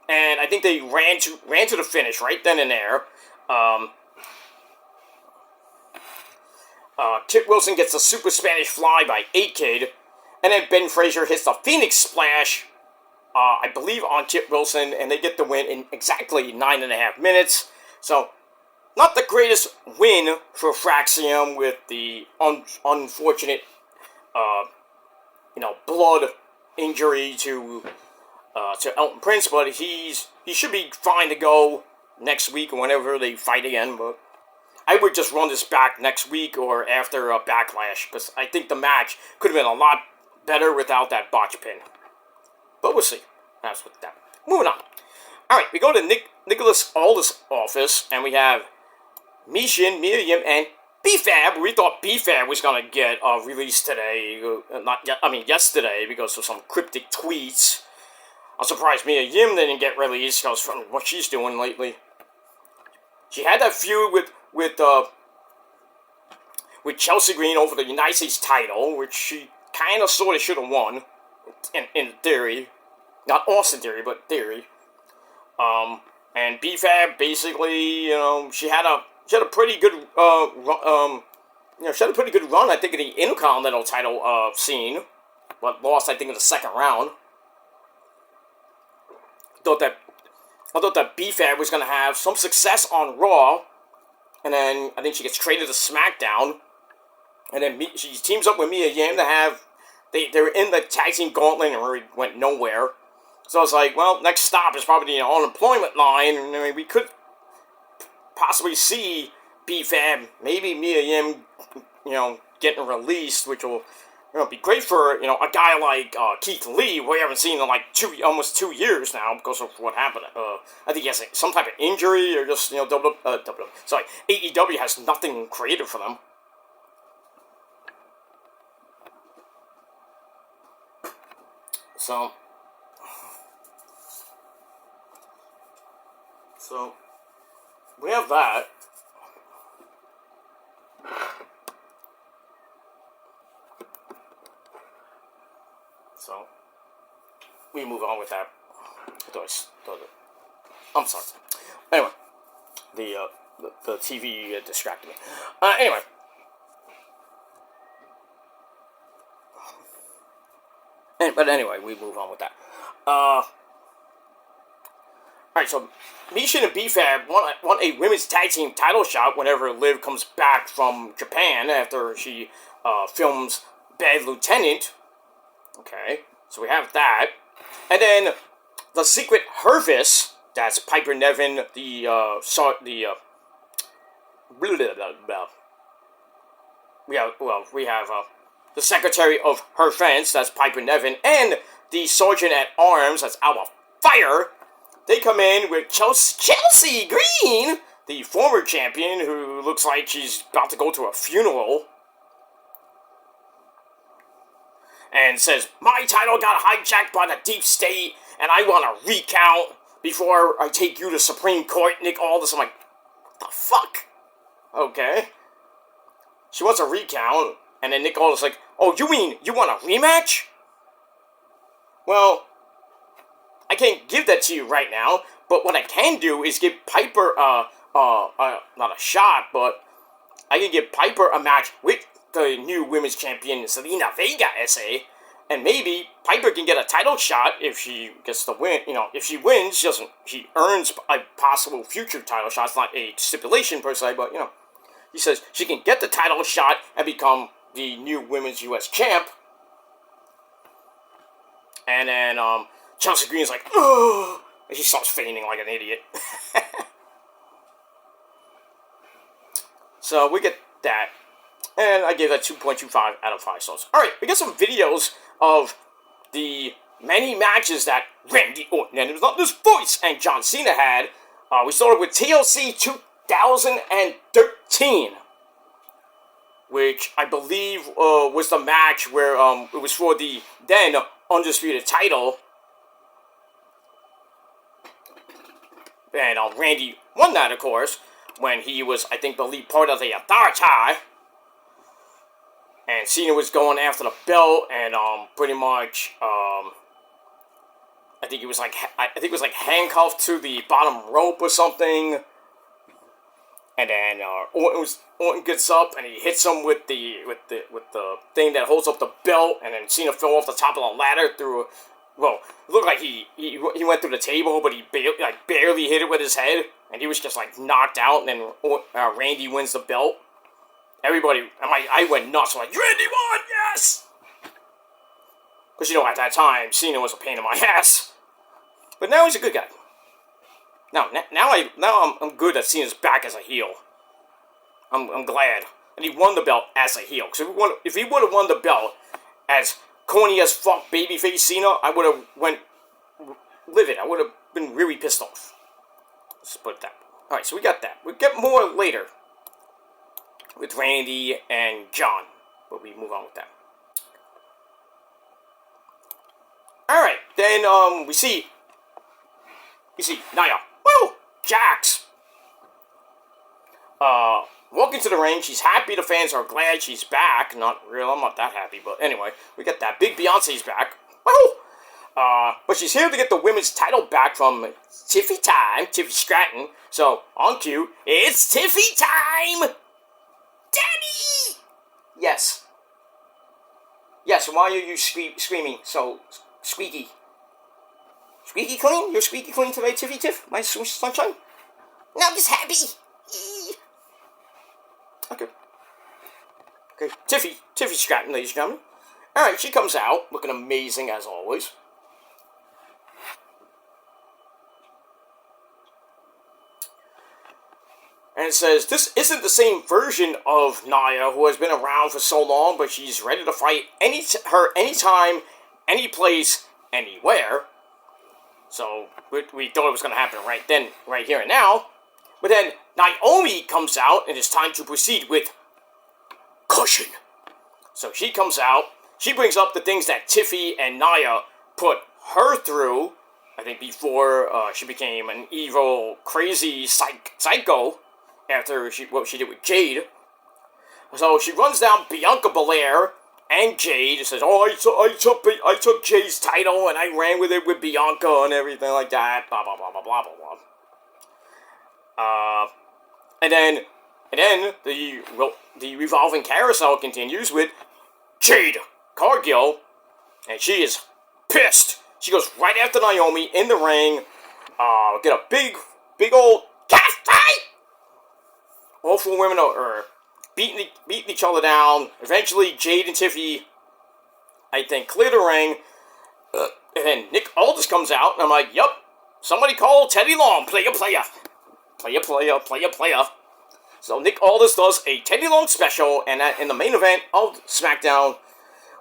and I think they ran to the finish right then and there. Kit Wilson gets a super Spanish fly by A-Kid, and then Ben Fraser hits the Phoenix Splash, I believe, on Kit Wilson, and they get the win in exactly 9.5 minutes. So, not the greatest win for Fraxium with the unfortunate, blood injury to Elton Prince, but he should be fine to go next week or whenever they fight again. But I would just run this back next week or after Backlash, because I think the match could have been a lot better without that botch pin. But we'll see. That's with that. Moving on. Alright, we go to Nicholas Aldis' office, and we have Mishin, Miriam, and B-Fab. We thought B-Fab was going to get released today. Yesterday, because of some cryptic tweets. I'm surprised Miriam didn't get released, because from what she's doing lately. She had that feud with Chelsea Green over the United States title, which she kind of sort of should have won, in theory. Not Austin theory, but theory. And B-Fab basically, she had a pretty good run, I think, in the Intercontinental title scene, but lost, I think, in the second round. I thought that B-Fab was going to have some success on Raw, and then I think she gets traded to SmackDown, and then she teams up with Mia Yim to have, they were in the tag team gauntlet and really went nowhere. So I was like, well, next stop is probably the unemployment line, and I mean, we could possibly see B-Fab, maybe Mia Yim, getting released, which will, be great for, a guy like Keith Lee, who we haven't seen in like almost 2 years now because of what happened. I think he has some type of injury or just, AEW has nothing creative for them. So we have that. So we move on with that. I'm sorry. Anyway, the TV distracted me. Anyway. But anyway, we move on with that. Alright, so Mishin and B-Fab won a women's tag team title shot whenever Liv comes back from Japan after she films Bad Lieutenant. Okay, so we have that. And then the Secret Hervis, that's Piper Niven, we have the Secretary of Her Fence, that's Piper Niven, and the Sergeant at Arms, that's Alba Fire. They come in with Chelsea Green, the former champion, who looks like she's about to go to a funeral, and says, "My title got hijacked by the deep state, and I want a recount before I take you to Supreme Court, Nick Aldis." I'm like, what the fuck? Okay. She wants a recount, and then Nick Aldis is like, "Oh, you mean you want a rematch?" Well, I can't give that to you right now, but what I can do is give Piper, not a shot, but I can give Piper a match with the new women's champion, Zelina Vega, S.A., and maybe Piper can get a title shot if she gets the win. You know, if she wins, she earns a possible future title shot. It's not a stipulation per se, but, you know, he says she can get the title shot and become the new women's U.S. champ. And then, Chelsea Green's like, ugh, and she starts fainting like an idiot. So we get that. And I gave that 2.25 out of 5 stars. Alright, we got some videos of the many matches that Randy Orton, and it was not this voice, and John Cena had. We started with TLC 2013, which I believe was the match where it was for the then undisputed title. And Randy won that, of course, when he was, I believe, part of the Authority. And Cena was going after the belt, and pretty much, I think it was like handcuffed to the bottom rope or something. And then Orton gets up and he hits him with the thing that holds up the belt, and then Cena fell off the top of the ladder through. Well, it looked like he went through the table, but he barely hit it with his head, and he was just like knocked out. And then Randy wins the belt. Everybody, I went nuts. I'm like, Randy won, yes! Because, you know, at that time, Cena was a pain in my ass. But now he's a good guy. Now I'm good that Cena's back as a heel. I'm glad. And he won the belt as a heel. Because if he would have won the belt as corny as fuck babyface Cena, I would have went livid. I would have been really pissed off. Let's put it that way. Alright, so we got that. We'll get more later with Randy and John, but we move on with that. Alright, then we see Nia, woo, Jax, walk into the ring. She's happy the fans are glad she's back. Not real, I'm not that happy, but anyway, we got that. Big Beyonce's back, woo! But she's here to get the women's title back from Tiffy Stratton. So, on cue, it's Tiffy time! Daddy! Yes. Yes, why are you screaming so squeaky? Squeaky clean? You're squeaky clean today, Tiff? My sunshine? No, I'm just happy. Okay. Tiffy Stratton, ladies and gentlemen. Alright, she comes out, looking amazing as always. And it says, this isn't the same version of Nia, who has been around for so long, but she's ready to fight anytime, any place, anywhere. So, we thought it was going to happen right here and now. But then, Naomi comes out, and it's time to proceed with caution. So she comes out, she brings up the things that Tiffy and Nia put her through, I think before she became an evil, crazy psycho after what she did with Jade. So she runs down Bianca Belair and Jade and says, "Oh, I took Jade's title and I ran with it with Bianca and everything like that." Blah blah blah blah blah blah blah. And then the revolving carousel continues with Jade Cargill, and she is pissed. She goes right after Naomi in the ring. Get a big old cat fight. All four women are beating each other down. Eventually, Jade and Tiffy, I think, clear the ring. And then Nick Aldis comes out, and I'm like, "Yup, somebody call Teddy Long, player. So Nick Aldis does a Teddy Long special, and in the main event of SmackDown,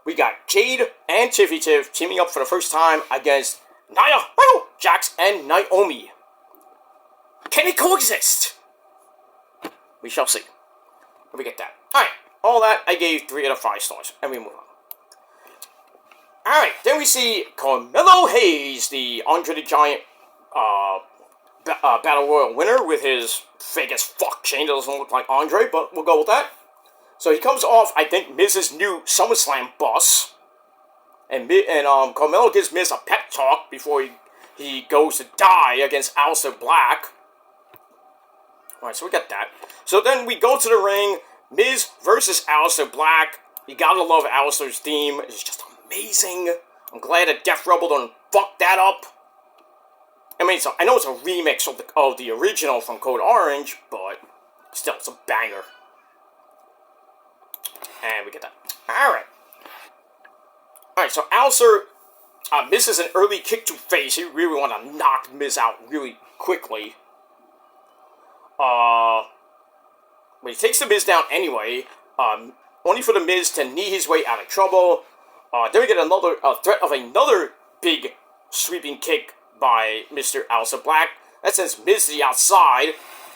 we got Jade and Tiffy Tiff teaming up for the first time against Nia Jax and Naomi. Can it coexist? We shall see. We get that. Alright, all that I gave 3 out of 5 stars, and we move on. Alright, then we see Carmelo Hayes, the Andre the Giant Battle Royal winner, with his fake as fuck chain that doesn't look like Andre, but we'll go with that. So he comes off, I think, Miz's new SummerSlam bus, and Carmelo gives Miz a pep talk before he goes to die against Aleister Black. Alright, so we got that. So then we go to the ring, Miz versus Aleister Black. You gotta love Aleister's theme. It's just amazing. I'm glad that Def Rebel don't fuck that up. I mean, I know it's a remix of the original from Code Orange, but still, it's a banger. And we get that. Alright, so Aleister misses an early kick to face. He really want to knock Miz out really quickly. But he takes the Miz down anyway, only for the Miz to knee his way out of trouble. Then we get another threat of another big sweeping kick by Mr. Aleister Black. That sends Miz to the outside,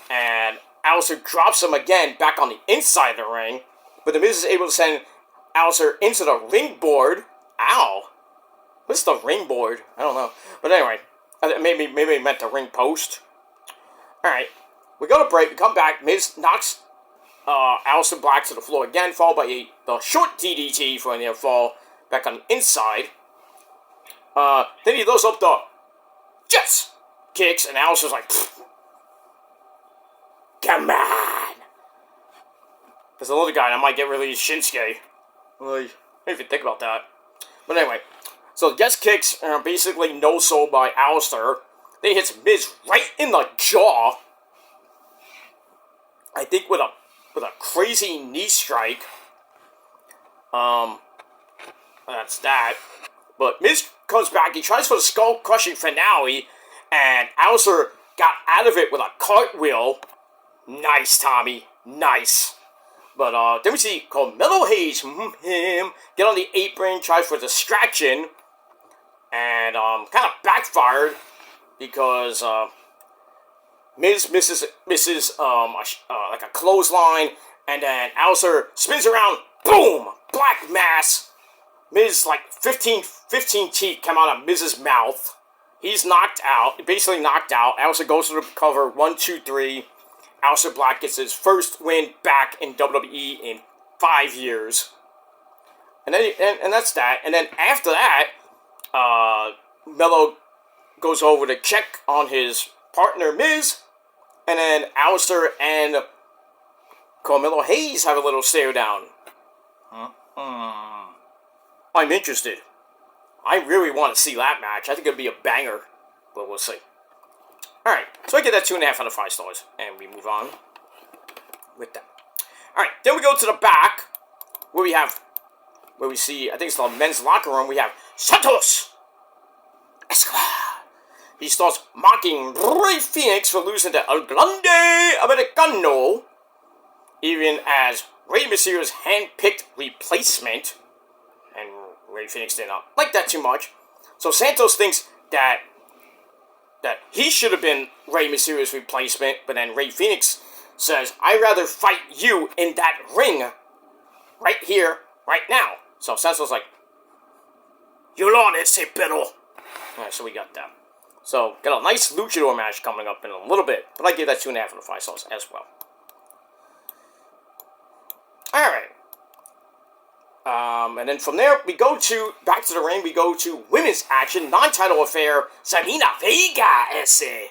and Aleister drops him again back on the inside of the ring. But the Miz is able to send Aleister into the ring board. Ow. What's the ring board? I don't know. But anyway, maybe I meant the ring post. Alright. We go to break, we come back, Miz knocks Aleister Black to the floor again, followed by the short DDT for a near fall back on the inside. Then he loads up the Jets kicks, and Aleister's like, come on! There's another guy that might get released, Shinsuke. Like, if you think about that. But anyway, so the Jets kicks are basically no-sold by Aleister. Then he hits Miz right in the jaw. I think with a crazy knee strike. That's that. But Miz comes back, he tries for the skull-crushing finale, and Aleister got out of it with a cartwheel. Nice, Tommy. Nice. But then we see Carmelo Hayes, him, get on the apron, try for distraction, and kind of backfired because Miz misses like a clothesline, and then Aleister spins around, boom, black mass. Miz, like 15 teeth come out of Miz's mouth. He's knocked out, basically knocked out. Aleister goes to the cover, 1, 2, 3. Aleister Black gets his first win back in WWE in 5 years. And then and that's that. And then after that, Melo goes over to check on his partner Miz, and then Aleister and Carmelo Hayes have a little stare down. I'm interested. I really want to see that match. I think it'd be a banger, but we'll see. Alright, so I get that 2.5 out of 5 stars, and we move on with that. Alright, then we go to the back, where we see, I think it's the men's locker room, we have Santos Escobar. He starts mocking Rey Fenix for losing to El Grande Americano, even as Rey Mysterio's hand-picked replacement, and Rey Fenix did not like that too much. So Santos thinks that he should have been Rey Mysterio's replacement, but then Rey Fenix says, I'd rather fight you in that ring right here, right now. So Santos like, You're on it, say Biddle. Alright, so we got that. So, got a nice luchador match coming up in a little bit, but I give that 2.5 out of 5 stars as well. Alright. And then from there, we go to, back to the ring, we go to women's action, non-title affair, Zelina Vega ese.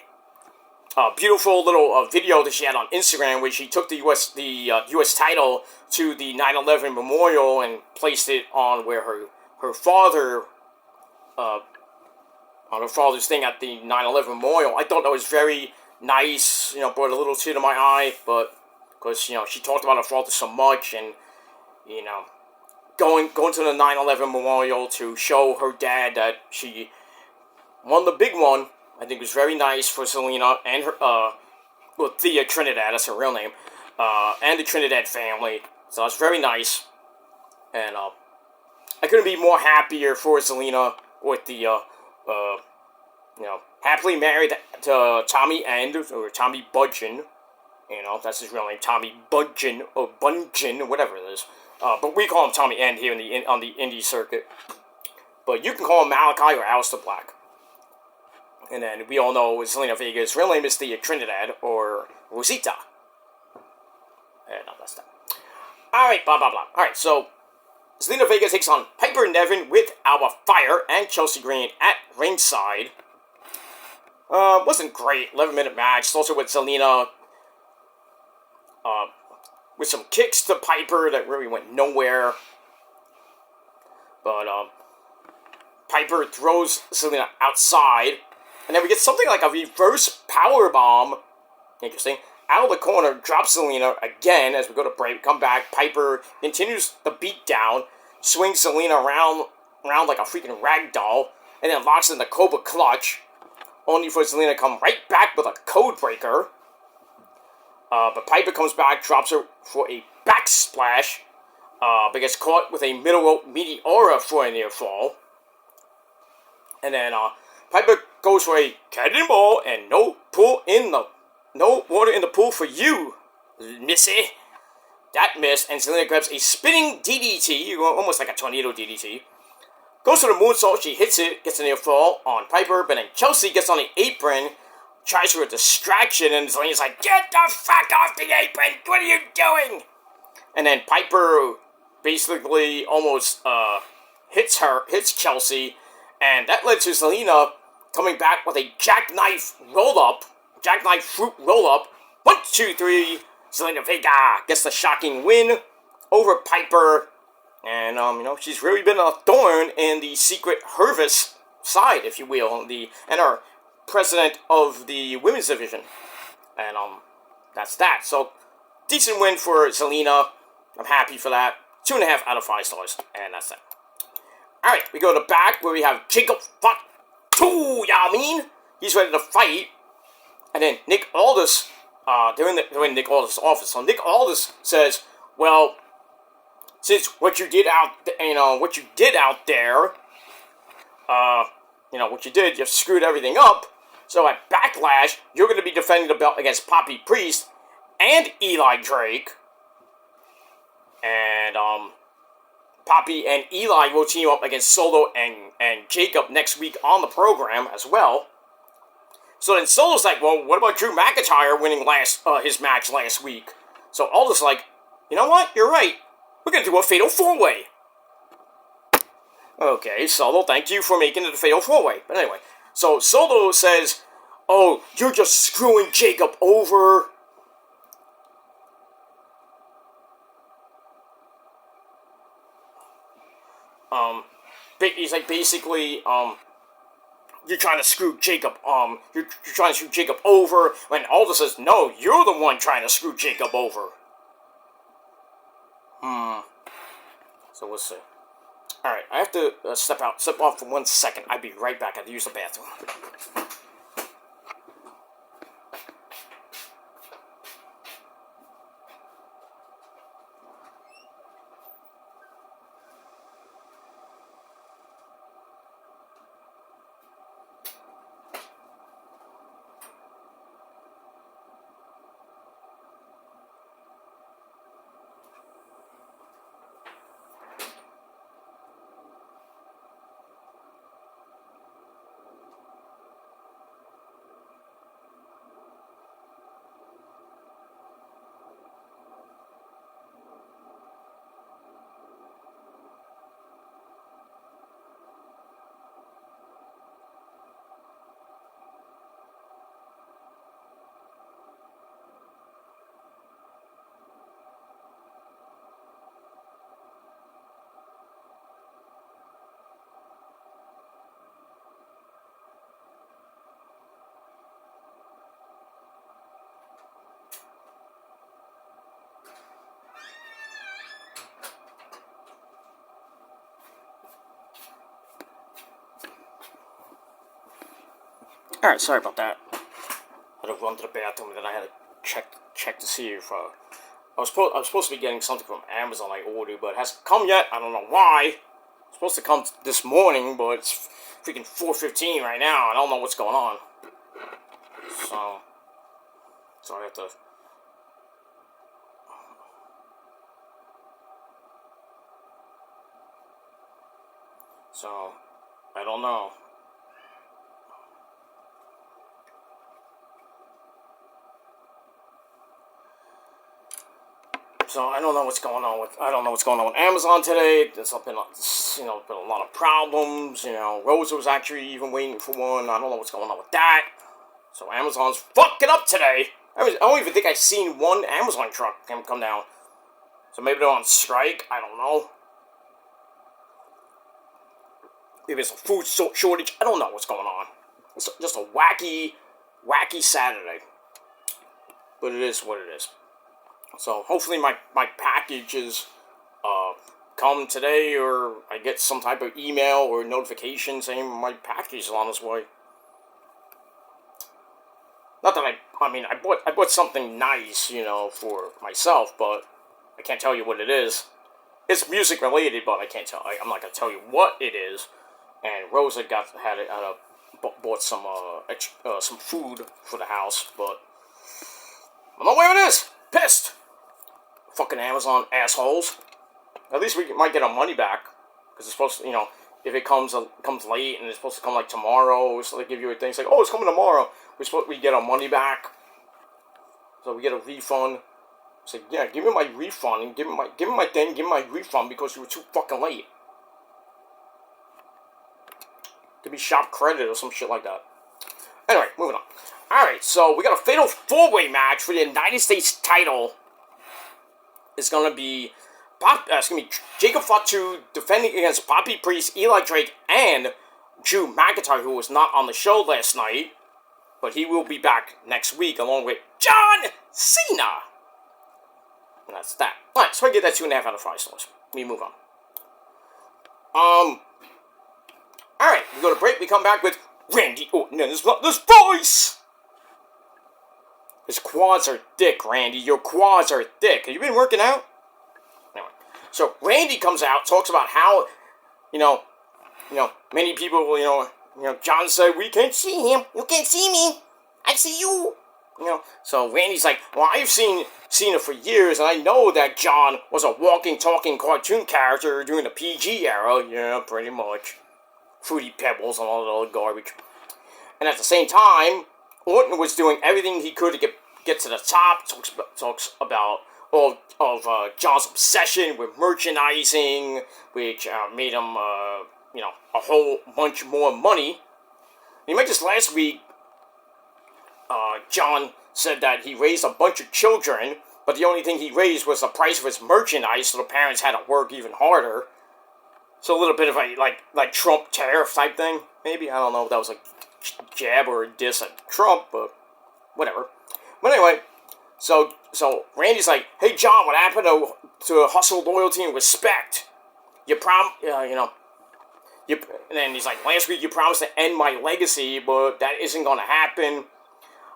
A beautiful little video that she had on Instagram where she took the U.S. title to the 9/11 memorial and placed it on where her father, on her father's thing at the 9/11 memorial. I thought that was very nice, brought a little tear to my eye, but, because, she talked about her father so much, and, going to the 9/11 memorial to show her dad that she won the big one, I think was very nice for Zelina and her, Thea Trinidad, that's her real name, and the Trinidad family, so that's very nice, and, I couldn't be more happier for Zelina with the, happily married to Tommy End, or Tommy Budgeon, that's his real name, Tommy Budgeon, or Bungeon, whatever it is, but we call him Tommy End here on the indie circuit, but you can call him Malachi or Aleister Black. And then we all know Zelina Vega's real name is Thea Trinidad, or Rosita. No, that's that. Alright, blah, blah, blah. Alright, so Zelina Vega takes on Piper Niven with Alba Fire and Chelsea Green at ringside. Wasn't great. 11-minute match. It's also with Zelina, with some kicks to Piper that really went nowhere. But, Piper throws Zelina outside. And then we get something like a reverse powerbomb. Interesting. Out of the corner, drops Zelina again as we go to break. Come back. Piper continues the beatdown. Swings Zelina around like a freaking rag doll. And then locks in the Cobra Clutch. Only for Zelina to come right back with a code breaker. But Piper comes back, drops her for a back splash. But gets caught with a middle rope Meteora for a near fall. And then, Piper goes for a cannonball and no water in the pool for you, missy. That missed, and Zelina grabs a spinning DDT, almost like a tornado DDT. Goes for the moonsault, she hits it, gets a near fall on Piper, but then Chelsea gets on the apron, tries for a distraction, and Zelina's like, "Get the fuck off the apron! What are you doing?" And then Piper basically almost hits Chelsea, and that led to Zelina coming back with a jackknife fruit roll-up. 1, 2, 3, Zelina Vega gets the shocking win over Piper. And, she's really been a thorn in the Secret Hervis side, if you will, and our president of the women's division. And, that's that. So, decent win for Zelina. I'm happy for that. 2.5 out of 5 stars. And that's it. Alright, we go to the back where we have Jacob Fatu, he's ready to fight. And then Nick Aldis, they're in Nick Aldis' office. So Nick Aldis says, well, since what you did out there, you screwed everything up. So at Backlash, you're going to be defending the belt against Poppy Priest and Eli Drake. And, Poppy and Eli will team up against Solo and Jacob next week on the program as well. So then Solo's like, well, what about Drew McIntyre winning his match last week? So Aldous like, you know what? You're right. We're going to do a Fatal 4-Way. Okay, Solo, thank you for making it a Fatal 4-Way. But anyway, so Solo says, oh, you're just screwing Jacob over. He's like, basically, you're trying to screw Jacob, you're trying to screw Jacob over, when Aldous says, no, you're the one trying to screw Jacob over. So we'll see. Alright, I have to step off for 1 second. I'll be right back. I have to use the bathroom. Alright, sorry about that. I had to run to the bathroom and then I had to check to see if I was supposed to be getting something from Amazon I ordered, but it hasn't come yet. I don't know why. It's supposed to come this morning, but it's freaking 4:15 right now. I don't know what's going on. So I have to. So I don't know. So I don't know what's going on with Amazon today. There's been been a lot of problems. Rosa was actually even waiting for one. I don't know what's going on with that. So Amazon's fucking up today. I don't even think I've seen one Amazon truck come down. So maybe they're on strike. I don't know. Maybe it's a food shortage. I don't know what's going on. It's just a wacky Saturday. But it is what it is. So hopefully my packages come today, or I get some type of email or notification saying my package is on its way. Not that I bought something nice, for myself, but I can't tell you what it is. It's music related, but I'm not gonna tell you what it is. And Rosa bought some food for the house, but I don't know where it is. Pissed. Fucking Amazon assholes. At least we might get our money back, because it's supposed to, if it comes late and it's supposed to come like tomorrow, so they give you a thing. It's like, oh, it's coming tomorrow. We get our money back, so we get a refund. It's like, yeah, give me my refund and give me my refund because you were too fucking late. Give me shop credit or some shit like that. Anyway, moving on. Alright, so we got a fatal 4-way match for the United States title. It's gonna be Jacob Fatu defending against Bobby Priest, Eli Drake, and Drew McIntyre, who was not on the show last night, but he will be back next week along with John Cena. And that's that. Alright, so I get that 2.5 out of 5 stars. We move on. Alright, we go to break. We come back with Randy Orton and his voice. His quads are thick, Randy. Your quads are thick. Have you been working out? Anyway, so Randy comes out, talks about how, many people, John said, we can't see him. You can't see me. I see you. So Randy's like, well, I've seen Cena for years, and I know that John was a walking, talking cartoon character during the PG era. Yeah, pretty much. Fruity Pebbles and all that other garbage. And at the same time, Orton was doing everything he could to get to the top. Talks about all of John's obsession with merchandising, which made him, a whole bunch more money. You might just last week, John said that he raised a bunch of children, but the only thing he raised was the price of his merchandise, so the parents had to work even harder. So a little bit of a, like Trump tariff type thing, maybe? I don't know if that was a jab or a diss at Trump, but whatever. But anyway, so Randy's like, hey John, what happened to hustle, loyalty, and respect? And then he's like, last week you promised to end my legacy, but that isn't going to happen.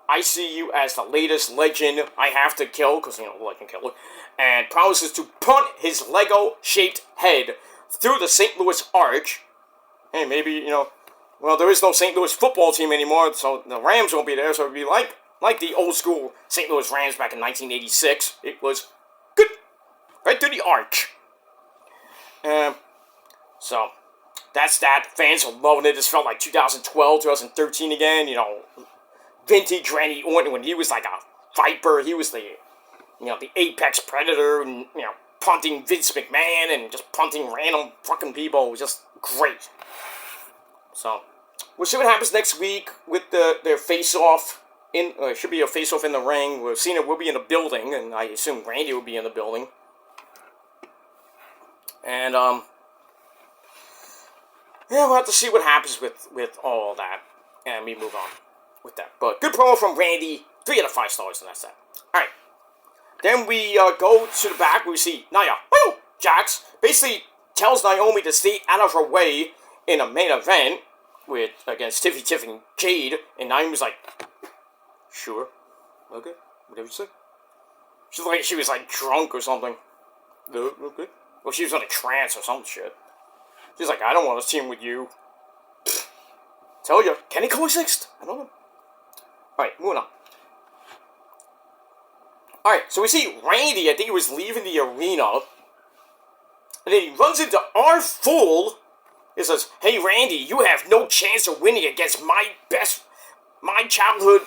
I see you as the latest legend I have to kill, because, legend killer, and promises to punt his Lego-shaped head through the St. Louis Arch. Hey, maybe, there is no St. Louis football team anymore, so the Rams won't be there, so it'll be like the old school St. Louis Rams back in 1986. It was good. Right through the arch. So, that's that. Fans are loving it. This felt like 2012, 2013 again, vintage Randy Orton when he was like a Viper. He was the apex predator, and, punting Vince McMahon and just punting random fucking people. It was just great. So, we'll see what happens next week with their face-off. It should be a face-off in the ring. Where Cena will be in the building, and I assume Randy will be in the building. And, we'll have to see what happens with all that. And we move on with that. But good promo from Randy. 3 out of 5 stars, and that's that. Alright. Then we go to the back. We see Nia Jax basically tells Naomi to stay out of her way in a main event. against Tiffy Tiff and Jade, and Naomi was like, sure, okay, whatever you say. She was like drunk or something. Okay. Well, she was in a trance or some shit. She's like, I don't want to team with you. Tell you, can he coexist? I don't know. Alright, moving on. Alright, so we see Randy, I think he was leaving the arena. And then he runs into our fool. He says, hey Randy, you have no chance of winning against my childhood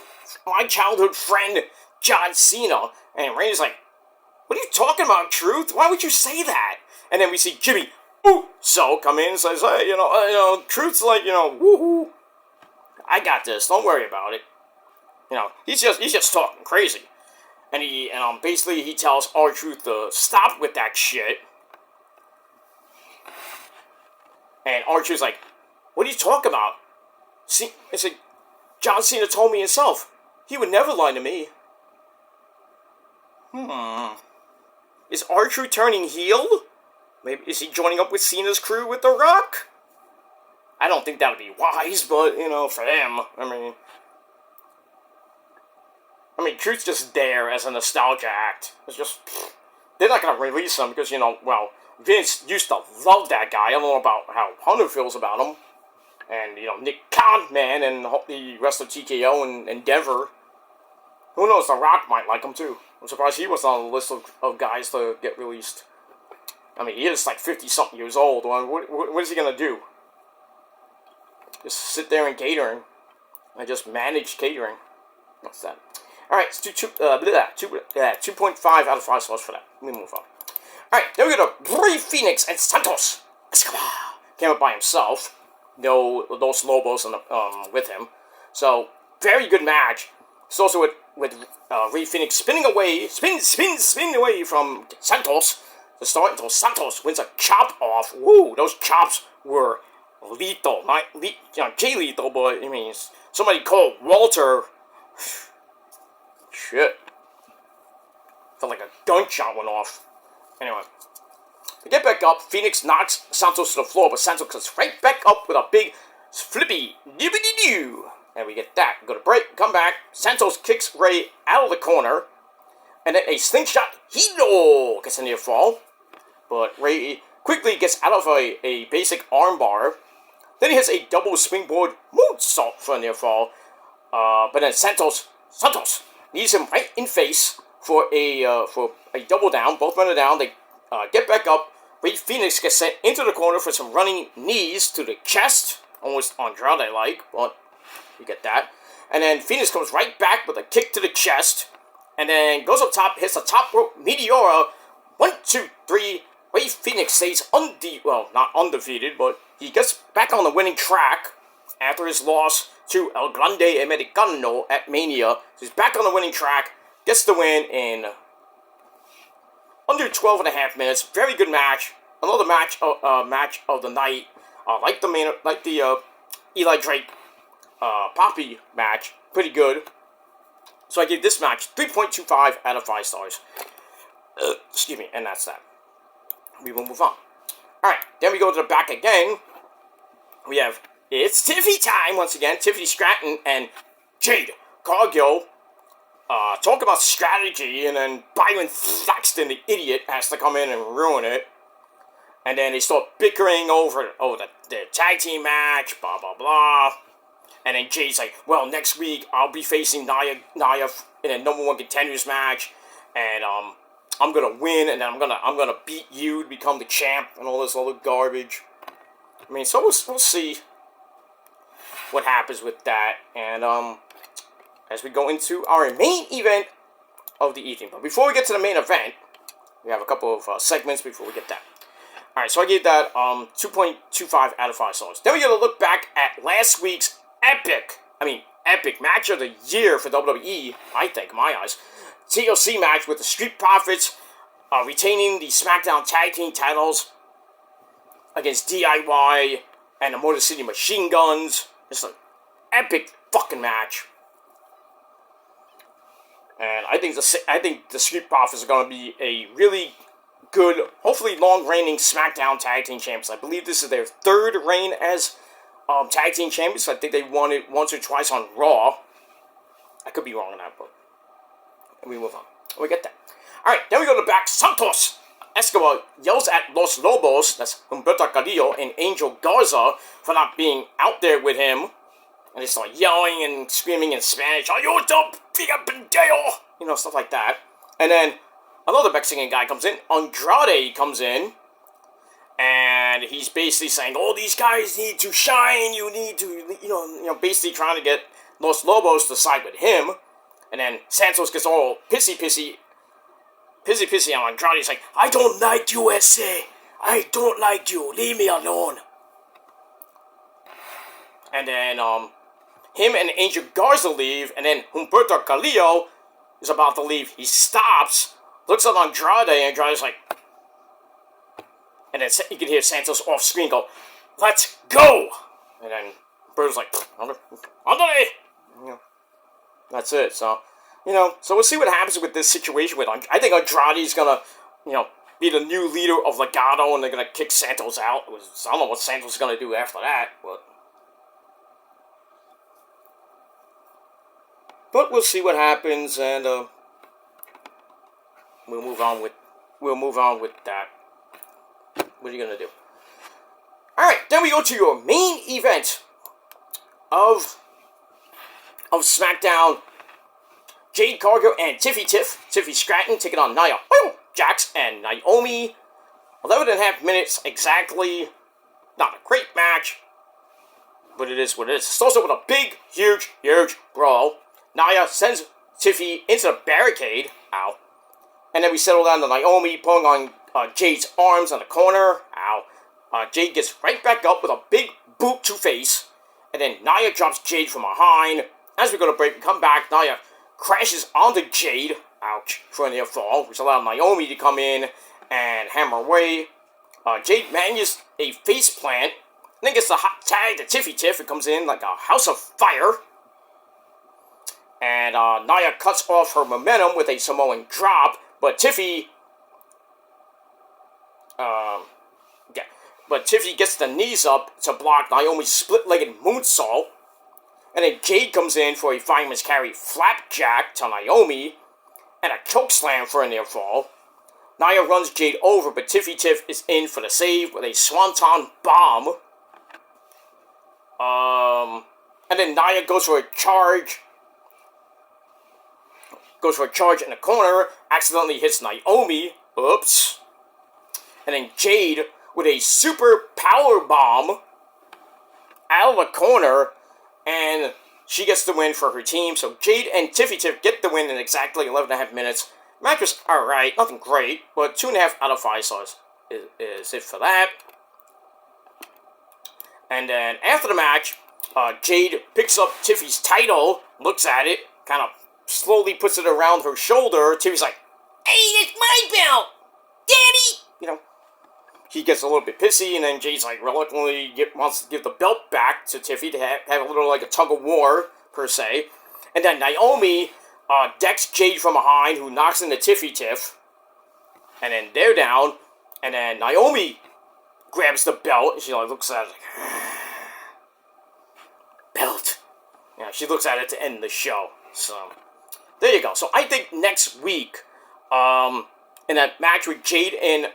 friend, John Cena. And Randy's like, what are you talking about, Truth? Why would you say that? And then we see Jimmy Uso come in and says, hey, Truth's like, woohoo. I got this, don't worry about it. He's just talking crazy. And basically he tells R-Truth to stop with that shit. And R-Truth's like, what are you talking about? See, it's like, John Cena told me himself. He would never lie to me. Is R-Truth turning heel? Maybe is he joining up with Cena's crew with The Rock? I don't think that would be wise, but, for them, I mean, Truth's just there as a nostalgia act. It's just, they're not going to release him because, Vince used to love that guy. I don't know about how Hunter feels about him. And, Nick Khan, man, and the rest of TKO and Denver. Who knows, The Rock might like him, too. I'm surprised he was on the list of guys to get released. I mean, he is like 50-something years old. What is he going to do? Just sit there in catering. I just manage catering. What's that? Alright, it's 2.5 out of 5 stars for that. Let me move on. Alright, then we go to Rey Fenix and Santos Escobar. Came up by himself. No Los Lobos with him. So, very good match. It's also with Rey Fenix spinning away from Santos to start until Santos wins a chop off. Woo, those chops were lethal. Not Jay Lethal, but I mean, somebody called Walter. Shit. Felt like a gunshot went off. Anyway. To get back up, Phoenix knocks Santos to the floor, but Santos comes right back up with a big flippy dibbity-doo. And we get that. Go to break, come back. Santos kicks Rey out of the corner. And then a slingshot Hito gets a near fall. But Rey quickly gets out of a basic armbar. Then he hits a double springboard moonsault for a near fall. But then Santos knees him right in face for a double down. Both men are down. They get back up. Rey Fenix gets sent into the corner for some running knees to the chest. Almost Andrade-like, but you get that. And then Phoenix comes right back with a kick to the chest. And then goes up top, hits the top rope Meteora. 1, 2, 3. Rey Fenix stays not undefeated, but he gets back on the winning track after his loss to El Grande Americano at Mania. So he's back on the winning track, gets the win in under 12.5 minutes. Very good match. Another match of the night. Like the Eli Drake Poppy match. Pretty good. So I give this match 3.25 out of 5 stars. Excuse me, and that's that. We will move on. Alright, then we go to the back again. We have It's Tiffy time once again. Tiffany Stratton and Jade Cargill talk about strategy, and then Byron Saxton, the idiot, has to come in and ruin it. And then they start bickering over the tag team match, blah, blah, blah. And then Jade's like, well, next week I'll be facing Nia in a number 1 contenders match, and I'm gonna win, and then I'm gonna beat you to become the champ, and all this other garbage. I mean, so we'll see what happens with that, and as we go into our main event of the evening. But before we get to the main event, we have a couple of segments before we get that. Alright, so I gave that 2.25 out of 5 stars. Then we gotta look back at last week's epic match of the year for WWE, I think, in my eyes. TLC match with the Street Profits retaining the Smackdown Tag Team titles against DIY and the Motor City Machine Guns. It's an epic fucking match. And I think the Street Profits are going to be a really good, hopefully long-reigning SmackDown Tag Team Champions. I believe this is their 3rd reign as tag team champions. I think they won it once or twice on Raw. I could be wrong on that, but we move on. We get that. All right, then we go to the back. Santos Escobar yells at Los Lobos, that's Humberto Carrillo and Angel Garza, for not being out there with him. And they start yelling and screaming in Spanish, "Ayuda, pendejo!" You know, stuff like that. And then another Mexican guy comes in. Andrade comes in. And he's basically saying, "Oh, these guys need to shine. You need to, you know, basically trying to get Los Lobos to side with him." And then Santos gets all pissy on Andrade. He's like, "I don't like USA. I don't like you. Leave me alone." And then him and Angel Garza leave, and then Humberto Carrillo is about to leave. He stops, looks at Andrade, and Andrade's like, and then you can hear Santos off screen go, "Let's go!" And then Humberto's like, "Andrade!" You know, that's it. So, so we'll see what happens with this situation with Andrade. I think Andrade's gonna, be the new leader of Legado, and they're gonna kick Santos out. I don't know what Santos is gonna do after that, but we'll see what happens, and we'll move on with that. What are you gonna do? All right, then we go to your main event of Smackdown. Jade Cargill and Tiffy Stratton taking on Nia Jax and Naomi. 11.5 minutes exactly. Not a great match, but it is what it is. It starts out with a big, huge brawl. Nia sends Tiffy into the barricade. Ow. And then we settle down to Naomi pulling on Jade's arms on the corner. Ow. Jade gets right back up with a big boot to face. And then Nia drops Jade from behind. As we go to break, we come back. Nia crashes onto Jade. Ouch. For a near fall, which allowed Naomi to come in and hammer away. Jade manages a face plant. Then gets the hot tag to Tiff. It comes in like a house of fire. And Nia cuts off her momentum with a Samoan drop. But Tiffy gets the knees up to block Naomi's split-legged moonsault. And then Jade comes in for a fireman's carry flapjack to Naomi. And a chokeslam for a near fall. Nia runs Jade over, but Tiff is in for the save with a swanton bomb. And then Nia goes for a charge. In the corner, accidentally hits Naomi. Oops. And then Jade with a super power bomb out of the corner, and she gets the win for her team. So Jade and Tiff get the win in exactly 11.5 minutes. Match was alright, nothing great, but 2.5 out of 5 stars is it for that. And then after the match, Jade picks up Tiffy's title, looks at it, kind of slowly puts it around her shoulder. Tiffy's like, "Hey, it's my belt, Daddy!" He gets a little bit pissy, and then Jade's like reluctantly wants to give the belt back to Tiffy to have a little like a tug of war, per se. And then Naomi decks Jade from behind, who knocks into Tiff. And then they're down, and then Naomi grabs the belt, and she looks at it like, belt. Yeah, she looks at it to end the show. So, there you go. So I think next week, in that match with Jade and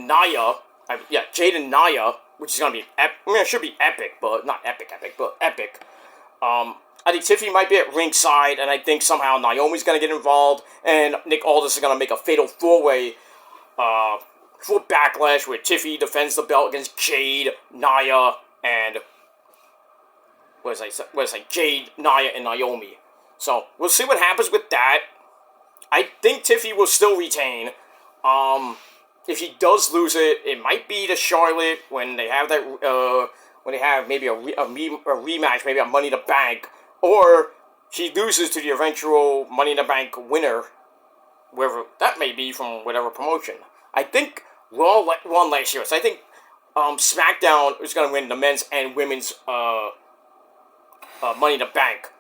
Nia, which is going to be, it should be epic, but not epic, but epic. I think Tiffy might be at ringside, and I think somehow Naomi's going to get involved, and Nick Aldis is going to make a fatal four-way for Backlash, where Tiffy defends the belt against Jade, Nia, and Jade, Nia, and Naomi. So, we'll see what happens with that. I think Tiffy will still retain. If he does lose it, it might be to Charlotte when they have that, when they have maybe a rematch, maybe a Money in the Bank, or she loses to the eventual Money in the Bank winner, wherever that may be from whatever promotion. I think Raw won last year, so I think SmackDown is going to win the men's and women's Money in the Bank.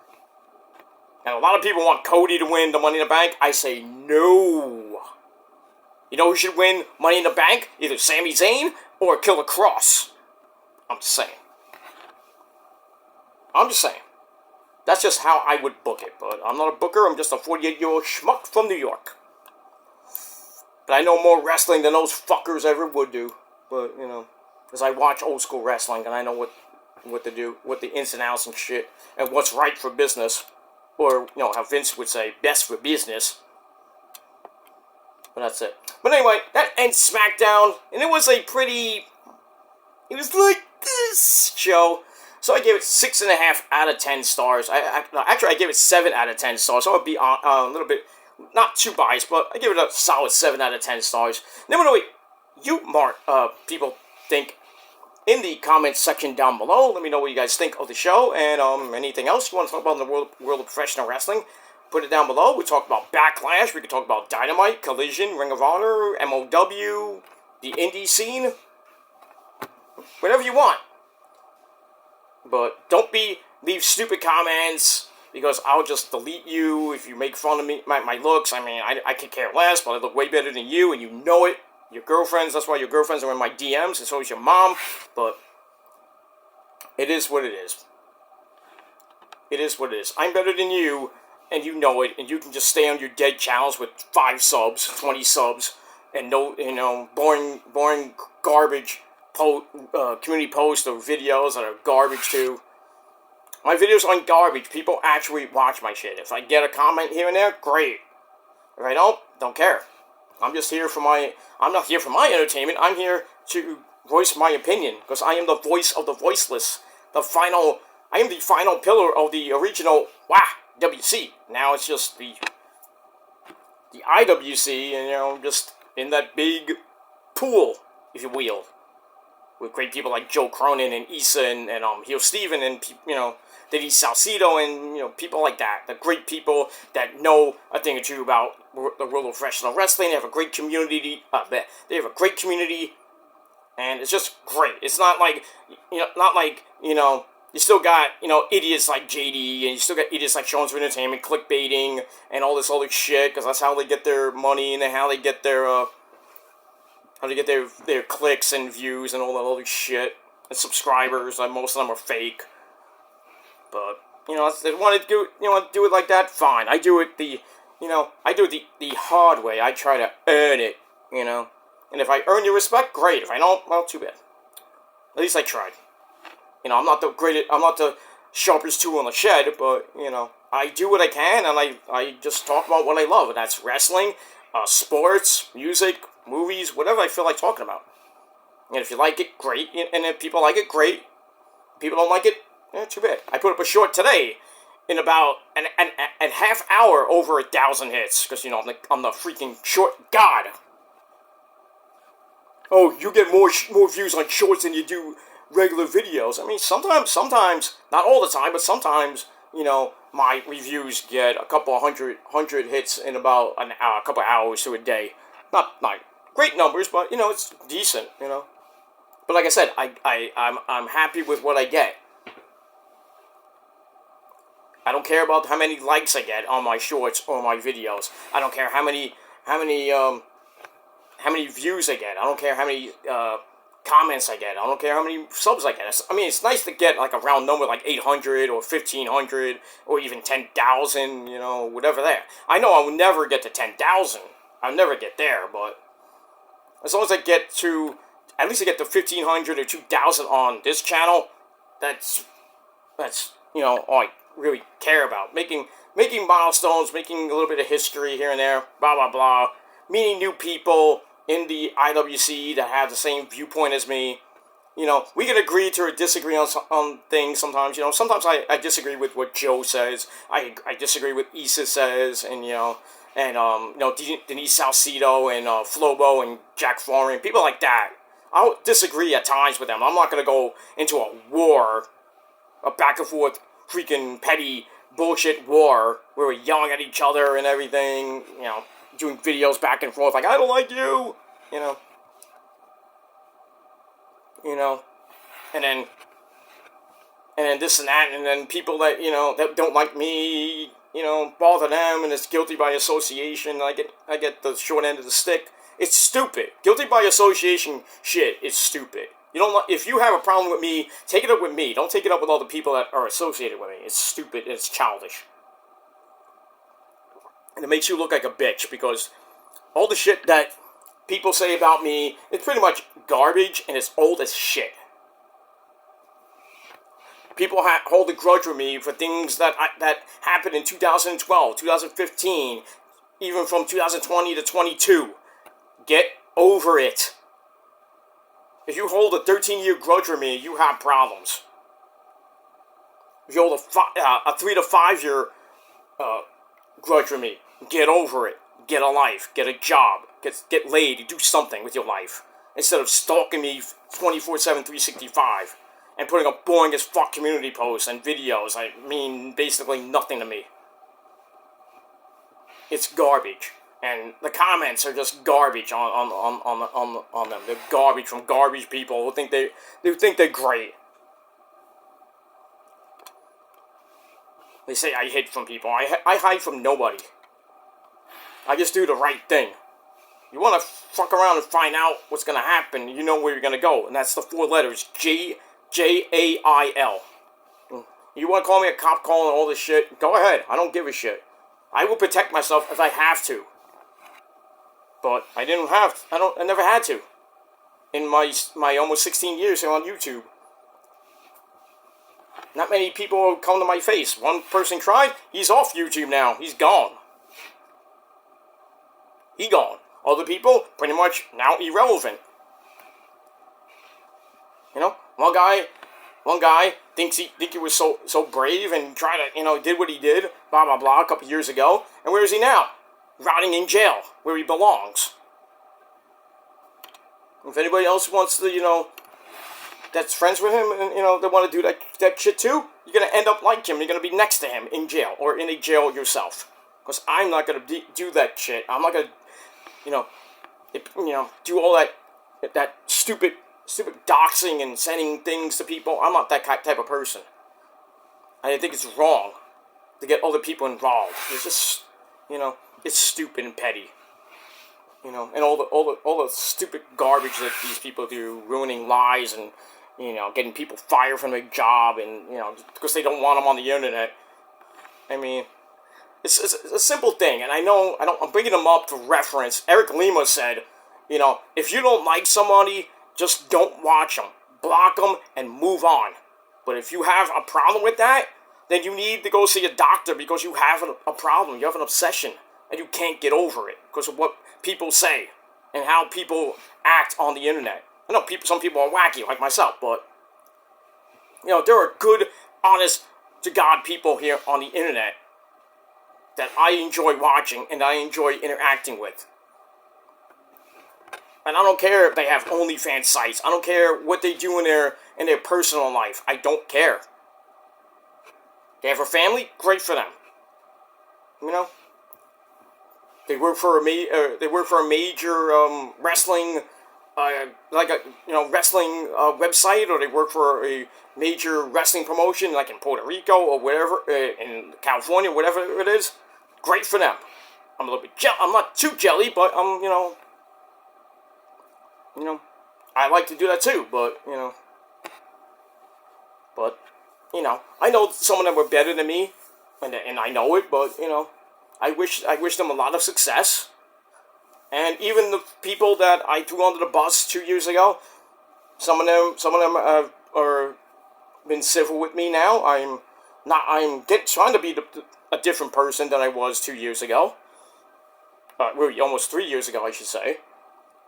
And a lot of people want Cody to win the Money in the Bank. I say no. You know who should win Money in the Bank? Either Sami Zayn or Killer Cross. I'm just saying. That's just how I would book it. But I'm not a booker. I'm just a 48-year-old schmuck from New York. But I know more wrestling than those fuckers ever would do. But, you know, because I watch old school wrestling and I know what to do, what the ins and outs and shit, and what's right for business. Or, you know, how Vince would say, best for business. But that's it. But anyway, that ends SmackDown. And it was a pretty... It was like this show. So I gave it 6.5 out of 10 stars. Actually, I gave it 7 out of 10 stars. So I'll be a little bit, not too biased, but I give it a solid 7 out of 10 stars. Let me know what you, people think in the comments section down below. Let me know what you guys think of the show and anything else you want to talk about in the world of professional wrestling. Put it down below. We talk about Backlash. We can talk about Dynamite, Collision, Ring of Honor, MOW, the indie scene. Whatever you want. But don't leave stupid comments, because I'll just delete you if you make fun of me, my looks. I mean, I could care less, but I look way better than you, and you know it. Your girlfriends, that's why your girlfriends are in my DMs, and so is your mom. But it is what it is. It is what it is. I'm better than you, and you know it, and you can just stay on your dead channels with 5 subs, 20 subs, and no, you know, boring garbage community posts or videos that are garbage too. My videos aren't garbage. People actually watch my shit. If I get a comment here and there, great. If I don't care. I'm just here for I'm not here for my entertainment. I'm here to voice my opinion, because I am the voice of the voiceless. I am the final pillar of the original WC. Now it's just the IWC, and, you know, just in that big pool, if you will, with great people like Joe Cronin and Issa and Heel Steven and, you know, Denise Salcido and, you know, people like that. The great people that know a thing or two about the world of professional wrestling. They have a great community. And it's just great. It's not like, you know, you still got, you know, idiots like JD, and you still got idiots like Sean's Entertainment, clickbaiting, and all this other shit, because that's how they get their money, and how they get their, their clicks and views and all that other shit, and subscribers. Most of them are fake. But, you know, if they want to do it like that, fine. I do it the hard way. I try to earn it, you know. And if I earn your respect, great. If I don't, well, too bad. At least I tried. You know, I'm not the sharpest tool in the shed, but, you know, I do what I can, and I just talk about what I love, and that's wrestling, sports, music, movies, whatever I feel like talking about. And if you like it, great. And if people like it, great. If people don't like it, too bad. I put up a short today in about a half hour, over 1,000 hits, because, you know, I'm the freaking short god. Oh, you get more views on shorts than you do regular videos. I mean, sometimes, not all the time, but sometimes, you know, my reviews get a couple hundred hits in about a couple hours to a day. Not great numbers, but, you know, it's decent, you know. But like I said, I'm happy with what I get. I don't care about how many likes I get on my shorts or my videos. I don't care how many views I get. I don't care how many comments I get. I don't care how many subs I get. I mean, it's nice to get like a round number, like 800 or 1,500 or even 10,000, you know, whatever there. I know I will never get to 10,000. I'll never get there, but as long as I get to, at least I get to 1,500 or 2,000 on this channel, that's you know, all I really care about. Making milestones, making a little bit of history here and there, blah, blah, blah. Meeting new people in the IWC that have the same viewpoint as me. You know, we can agree to or disagree on things sometimes. You know, sometimes I disagree with what Joe says. I disagree with Issa says, and, you know, Denise Salcido and Flobo and Jack Florin, people like that. I'll disagree at times with them. I'm not going to go into a war, a back and forth freaking petty bullshit war where we're yelling at each other and everything, you know, doing videos back and forth like, I don't like you, you know, and then this and that, and then people that, you know, that don't like me, you know, bother them, and it's guilty by association. I get the short end of the stick, It's stupid. Guilty by association shit is stupid. You don't. If you have a problem with me, take it up with me. Don't take it up with all the people that are associated with me. It's stupid. It's childish. And it makes you look like a bitch because all the shit that people say about me, it's pretty much garbage and it's old as shit. People hold a grudge with me for things that happened in 2012, 2015, even from 2020 to 22. Get over it. If you hold a 13-year grudge with me, you have problems. If you hold a 3 to 5 year grudge with me, get over it. Get a life. Get a job. Get laid. Do something with your life. Instead of stalking me 24/7, 365. And putting up boring as fuck community posts and videos. I mean, basically nothing to me. It's garbage. And the comments are just garbage on them. They're garbage from garbage people who think they're great. They say I hid from people. I hide from nobody. I just do the right thing. You want to fuck around and find out what's going to happen, you know where you're going to go. And that's the 4 letters. Jail. You want to call me a cop calling all this shit? Go ahead. I don't give a shit. I will protect myself if I have to. But I never had to. In my almost 16 years here on YouTube. Not many people come to my face. One person tried, he's off YouTube now. He's gone. He gone. Other people, pretty much now irrelevant. You know, one guy think he was so brave and tried to, did what he did, blah blah blah, a couple years ago. And where is he now? Rotting in jail, where he belongs. If anybody else wants to, that's friends with him, and they want to do that shit too, you're gonna end up like him. You're gonna be next to him in jail or in a jail yourself. Because I'm not gonna do that shit. I'm not gonna, do all that stupid doxing and sending things to people. I'm not that type of person. I think it's wrong to get other people involved. It's just, it's stupid and petty. And all the stupid garbage that these people do, ruining lives and, getting people fired from their job and, because they don't want them on the internet. I mean, it's a simple thing, and I'm bringing them up for reference. Eric Lima said, if you don't like somebody, just don't watch them. Block them and move on. But if you have a problem with that, then you need to go see a doctor because you have a problem. You have an obsession, and you can't get over it because of what people say and how people act on the internet. I know some people are wacky like myself, but there are good, honest to God people here on the internet that I enjoy watching and I enjoy interacting with. And I don't care if they have OnlyFans sites. I don't care what they do in their personal life. I don't care. They have a family, great for them. They work for a major wrestling wrestling website, or they work for a major wrestling promotion like in Puerto Rico or wherever, in California, whatever it is. Great for them. I'm a little bit I'm not too jelly, but I'm I like to do that too, but I know some of them were better than me, and I know it, but I wish them a lot of success. And even the people that I threw under the bus 2 years ago, some of them are been civil with me now. I'm trying to be a different person than I was 2 years ago. Really, almost 3 years ago, I should say.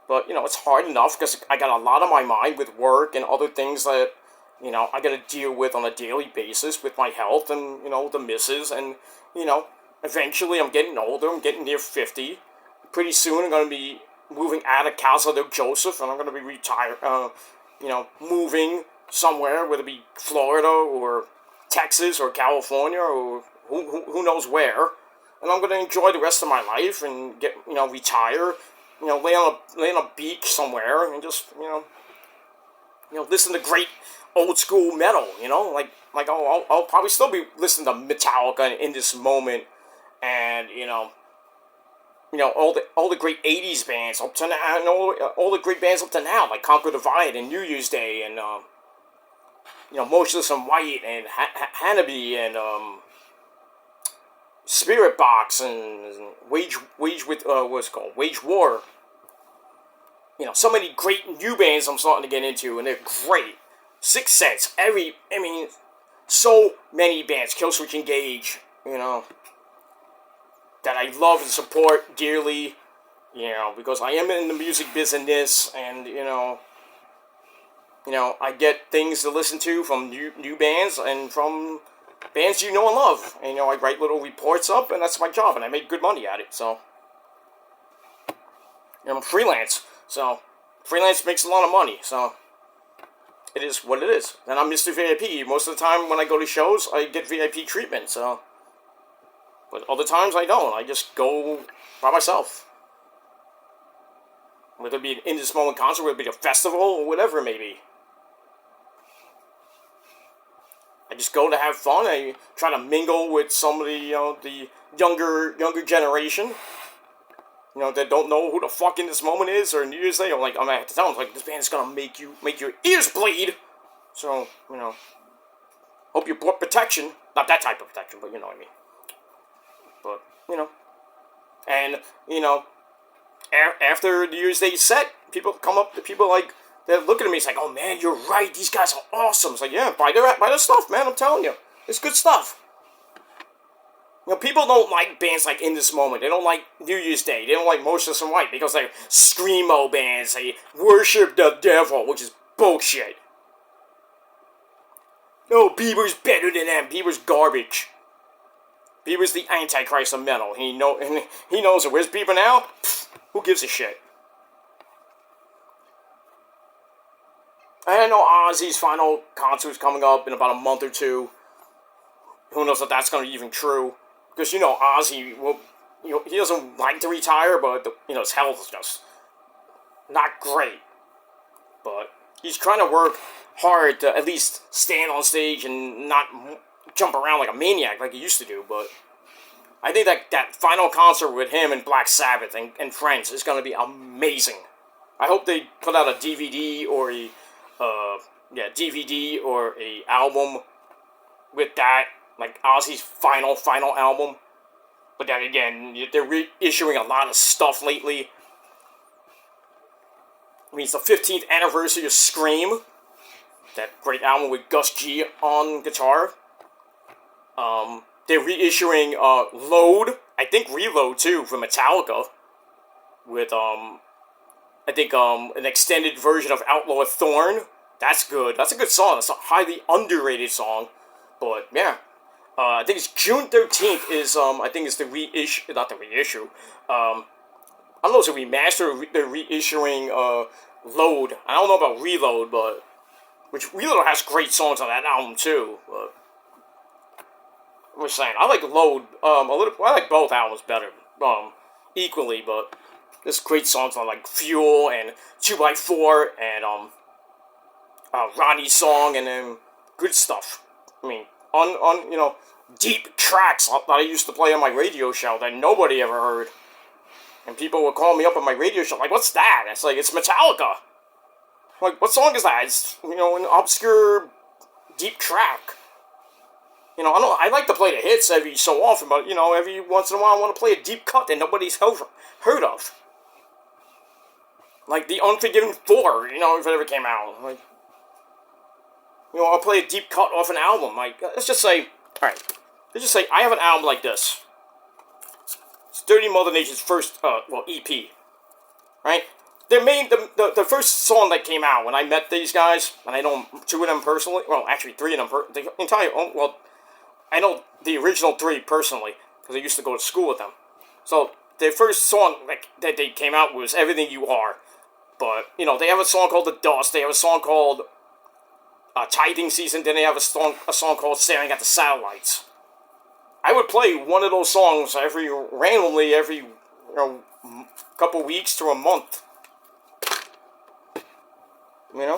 But, it's hard enough because I got a lot on my mind with work and other things that, I got to deal with on a daily basis with my health and, the missus. And, eventually I'm getting older. I'm getting near 50. Pretty soon I'm going to be moving out of Casa del Joseph, and I'm going to be retired, moving somewhere, whether it be Florida or Texas or California or who knows where. And I'm going to enjoy the rest of my life and get, retire, lay on a beach somewhere and just, listen to great old school metal, like I'll probably still be listening to Metallica in this moment, and, all the great '80s bands up to now, and all the great bands up to now, like Conquer the Divide and New Year's Day, and Motionless in White and Hannibal and Spirit Box and Wage War. So many great new bands I'm starting to get into, and they're great. Sixth Sense, so many bands, Killswitch Engage, that I love and support dearly, because I am in the music business, and, I get things to listen to from new bands and from bands you know and love. And, I write little reports up, and that's my job, and I make good money at it, so. I'm freelance, so freelance makes a lot of money, so it is what it is. And I'm Mr. VIP. Most of the time when I go to shows, I get VIP treatment, so. But other times I don't. I just go by myself. Whether it be an In This Moment concert, whether it be a festival, or whatever it may be. I just go to have fun. I try to mingle with some of the younger generation. That don't know who the fuck In This Moment is, or New Year's Day. I'm gonna have to tell them, this band's gonna make your ears bleed. So, hope you brought protection. Not that type of protection, but you know what I mean. But, and, after New Year's Day set, people come up to people they're looking at me, it's like, oh man, you're right, these guys are awesome. It's like, yeah, buy their stuff, man, I'm telling you. It's good stuff. People don't like bands like In This Moment. They don't like New Year's Day. They don't like Motionless in White because they're screamo bands. They worship the devil, which is bullshit. No, Bieber's better than them. Bieber's garbage. Bieber's the Antichrist of metal. He knows it. Where's Bieber now? Pfft, who gives a shit? I know Ozzy's final concert's coming up in about a month or two. Who knows if that's going to be even true? Because, Ozzy, he doesn't like to retire, but, his health is just not great. But he's trying to work hard to at least stand on stage and not jump around like a maniac like he used to do. But I think that final concert with him and Black Sabbath and Friends is going to be amazing. I hope they put out a DVD or a album with that. Like Ozzy's final album. But then again, they're reissuing a lot of stuff lately. It's the 15th anniversary of Scream. That great album with Gus G on guitar. They're reissuing Load. I think Reload too, from Metallica. With an extended version of Outlaw Thorn. That's good. That's a good song. It's a highly underrated song. But yeah. I think it's June 13th is, the reissue, not the reissue, I don't know if it's a remaster or they're reissuing, Load. I don't know about Reload, but, which Reload has great songs on that album, too, but, I'm just saying, I like Load, I like both albums better, equally, but, there's great songs on, Fuel, and 2x4, and, Ronnie's song, and then, good stuff. On deep tracks that I used to play on my radio show that nobody ever heard. And people would call me up on my radio show, what's that? It's it's Metallica. What song is that? It's, an obscure deep track. I like to play the hits every so often, but, every once in a while I want to play a deep cut that nobody's heard of. Like The Unforgiven 4, if it ever came out. I'll play a deep cut off an album. Let's just say, I have an album like this. It's Dirty Mother Nature's first, EP. Right? The first song that came out when I met these guys, and I know two of them personally, well, actually three of them, I know the original three personally, because I used to go to school with them. So, their first song, that they came out was Everything You Are. But, they have a song called The Dust, they have a song called Tithing Season, then they have a song called Staring at the Satellites. I would play one of those songs randomly every couple weeks to a month. And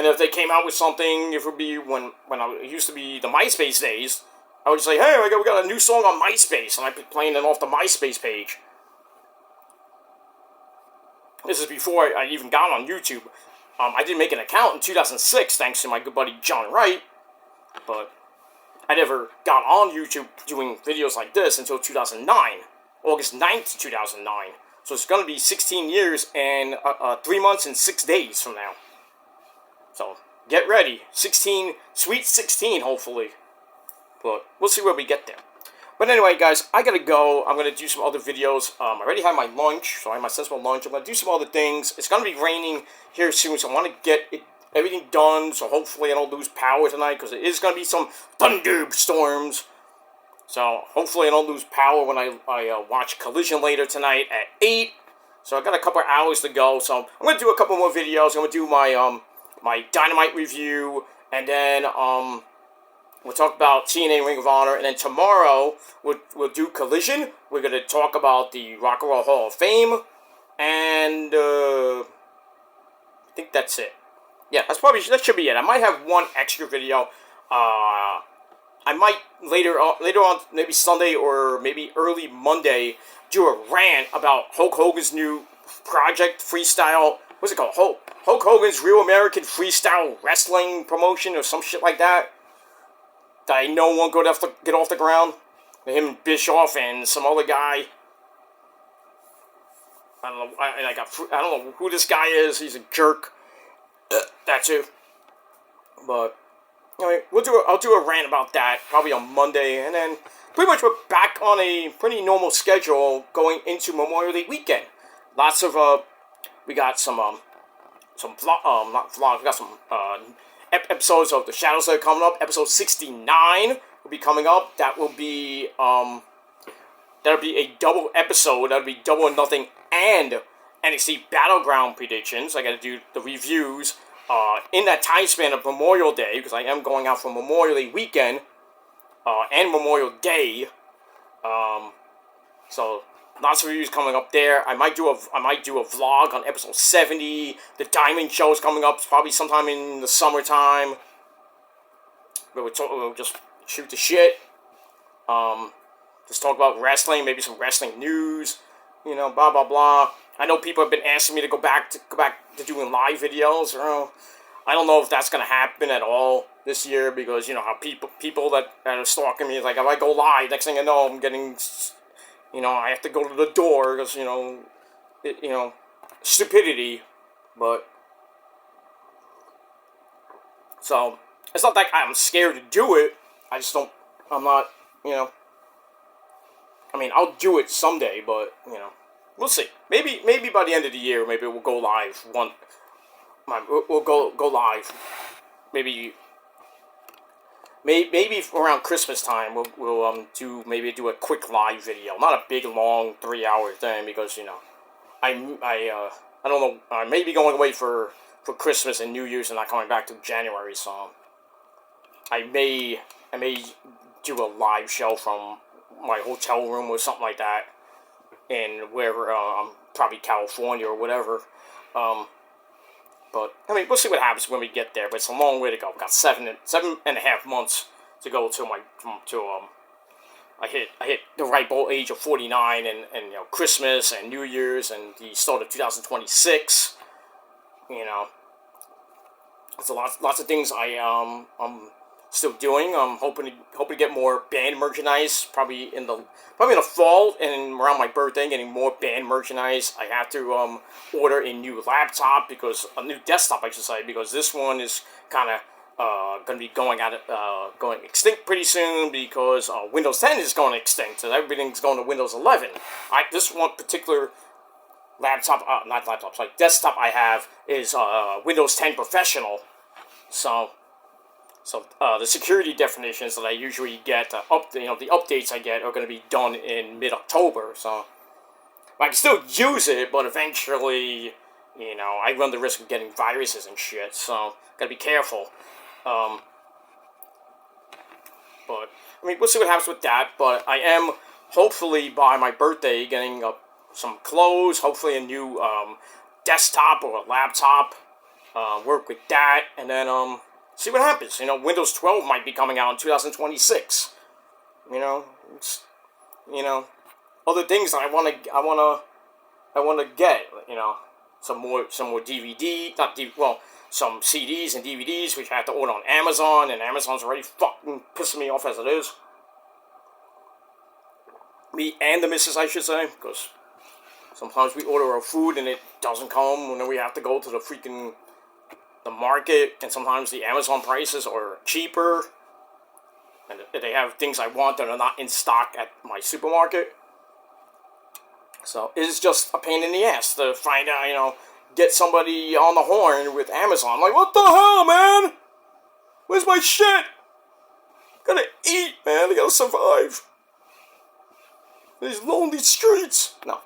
if they came out with something, it would be when it used to be the MySpace days, I would say, hey, we got a new song on MySpace, and I'd be playing it off the MySpace page. This is before I even got on YouTube. I did make an account in 2006, thanks to my good buddy John Wright, but I never got on YouTube doing videos like this until 2009, August 9th, 2009. So it's going to be 16 years and 3 months and 6 days from now. So get ready, sweet 16, hopefully. But we'll see where we get there. But anyway, guys, I gotta go. I'm gonna do some other videos. I already had my lunch, so I have my sensible lunch. I'm gonna do some other things. It's gonna be raining here soon, so I want to get everything done. So hopefully I don't lose power tonight, because it is gonna be some thunderstorms. So hopefully I don't lose power when I watch Collision later tonight at 8. So I got a couple of hours to go. So I'm gonna do a couple more videos. I'm gonna do my my Dynamite review, and then we'll talk about TNA Ring of Honor, and then tomorrow we'll do Collision. We're going to talk about the Rock and Roll Hall of Fame, and I think that's it. Yeah, that should be it. I might have one extra video. I might later on, maybe Sunday or maybe early Monday, do a rant about Hulk Hogan's new project, Freestyle. What's it called? Hulk Hogan's Real American Freestyle Wrestling Promotion or some shit like that. That I know won't get off the ground. Him and Bischoff and some other guy. I don't know. I don't know who this guy is. He's a jerk. That's it. But anyway, I'll do a rant about that probably on Monday, and then pretty much we're back on a pretty normal schedule going into Memorial Day weekend. Lots of we got some not vlogs. We got some episodes of The Shadows that are coming up. Episode 69 will be coming up. That will be that'll be a double episode. That'll be Double or Nothing and NXT Battleground predictions. I got to do the reviews in that time span of Memorial Day, because I am going out for Memorial Day weekend and Memorial Day. So lots of reviews coming up there. I might do a vlog on episode 70. The Diamond Show is coming up. It's probably sometime in the summertime. We'll just shoot the shit. Just talk about wrestling, maybe some wrestling news. You know, blah blah blah. I know people have been asking me to go back to doing live videos. I don't know if that's gonna happen at all this year, because you know how people that are stalking me is like, if I go live, next thing I know, I'm getting. You know, I have to go to the door because, stupidity, but, so, it's not like I'm scared to do it, I'm not, I'll do it someday, but, we'll see. Maybe by the end of the year, maybe we'll go live we'll go live, maybe around Christmas time we'll do a quick live video, not a big long 3-hour thing, because I don't know, I may be going away for Christmas and New Year's and not coming back till January, so I may do a live show from my hotel room or something like that, in wherever probably California or whatever. But we'll see what happens when we get there. But it's a long way to go. We've got 7.5 months to go till I hit the ripe old age of 49, and Christmas and New Year's and the start of 2026. It's lots of things I'm still doing. I'm hoping to get more band merchandise, probably in the fall and around my birthday, getting more band merchandise. I have to order a new laptop, a new desktop, I should say, because this one is kind of going to be going extinct pretty soon, because Windows 10 is going extinct, and everything's going to Windows 11. This one particular desktop I have is Windows 10 Professional. So the security definitions that I usually get, the updates I get are going to be done in mid-October. So I can still use it, but eventually, I run the risk of getting viruses and shit. So gotta be careful. But we'll see what happens with that. But I am hopefully by my birthday getting some clothes, hopefully a new desktop or a laptop. Work with that, and then see what happens. Windows 12 might be coming out in 2026. You know, it's, you know, other things that I wanna get. You know, some more DVD, not D, well, some CDs and DVDs which I have to order on Amazon, and Amazon's already fucking pissing me off as it is. Me and the missus, I should say, because sometimes we order our food and it doesn't come, and then we have to go to the market, and sometimes the Amazon prices are cheaper, and they have things I want that are not in stock at my supermarket. So it's just a pain in the ass to find out, you know, get somebody on the horn with Amazon. I'm like, what the hell, man? Where's my shit? Gotta eat, man. I gotta survive. These lonely streets. No.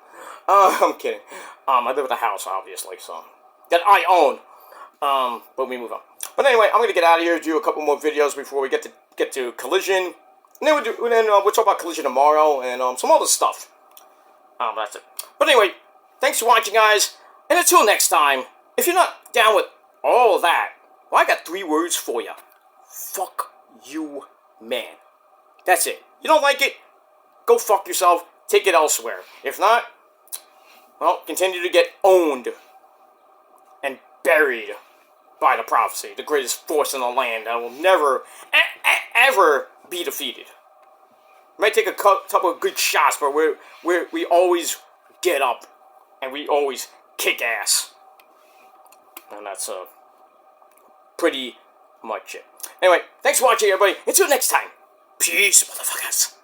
I'm kidding. I live in a house, obviously, so that I own. But we move on. But anyway, I'm gonna get out of here, do a couple more videos before we get to Collision, and then we'll talk about Collision tomorrow and some other stuff. That's it. But anyway, thanks for watching, guys, and until next time. If you're not down with all of that, well, I got 3 words for you. Fuck you, man. That's it. You don't like it? Go fuck yourself. Take it elsewhere. If not, well, continue to get owned and buried by the prophecy, the greatest force in the land that will never, ever be defeated. Might take a couple of good shots, but we always get up and we always kick ass, and that's pretty much it. Anyway, thanks for watching, everybody. Until next time, peace, motherfuckers.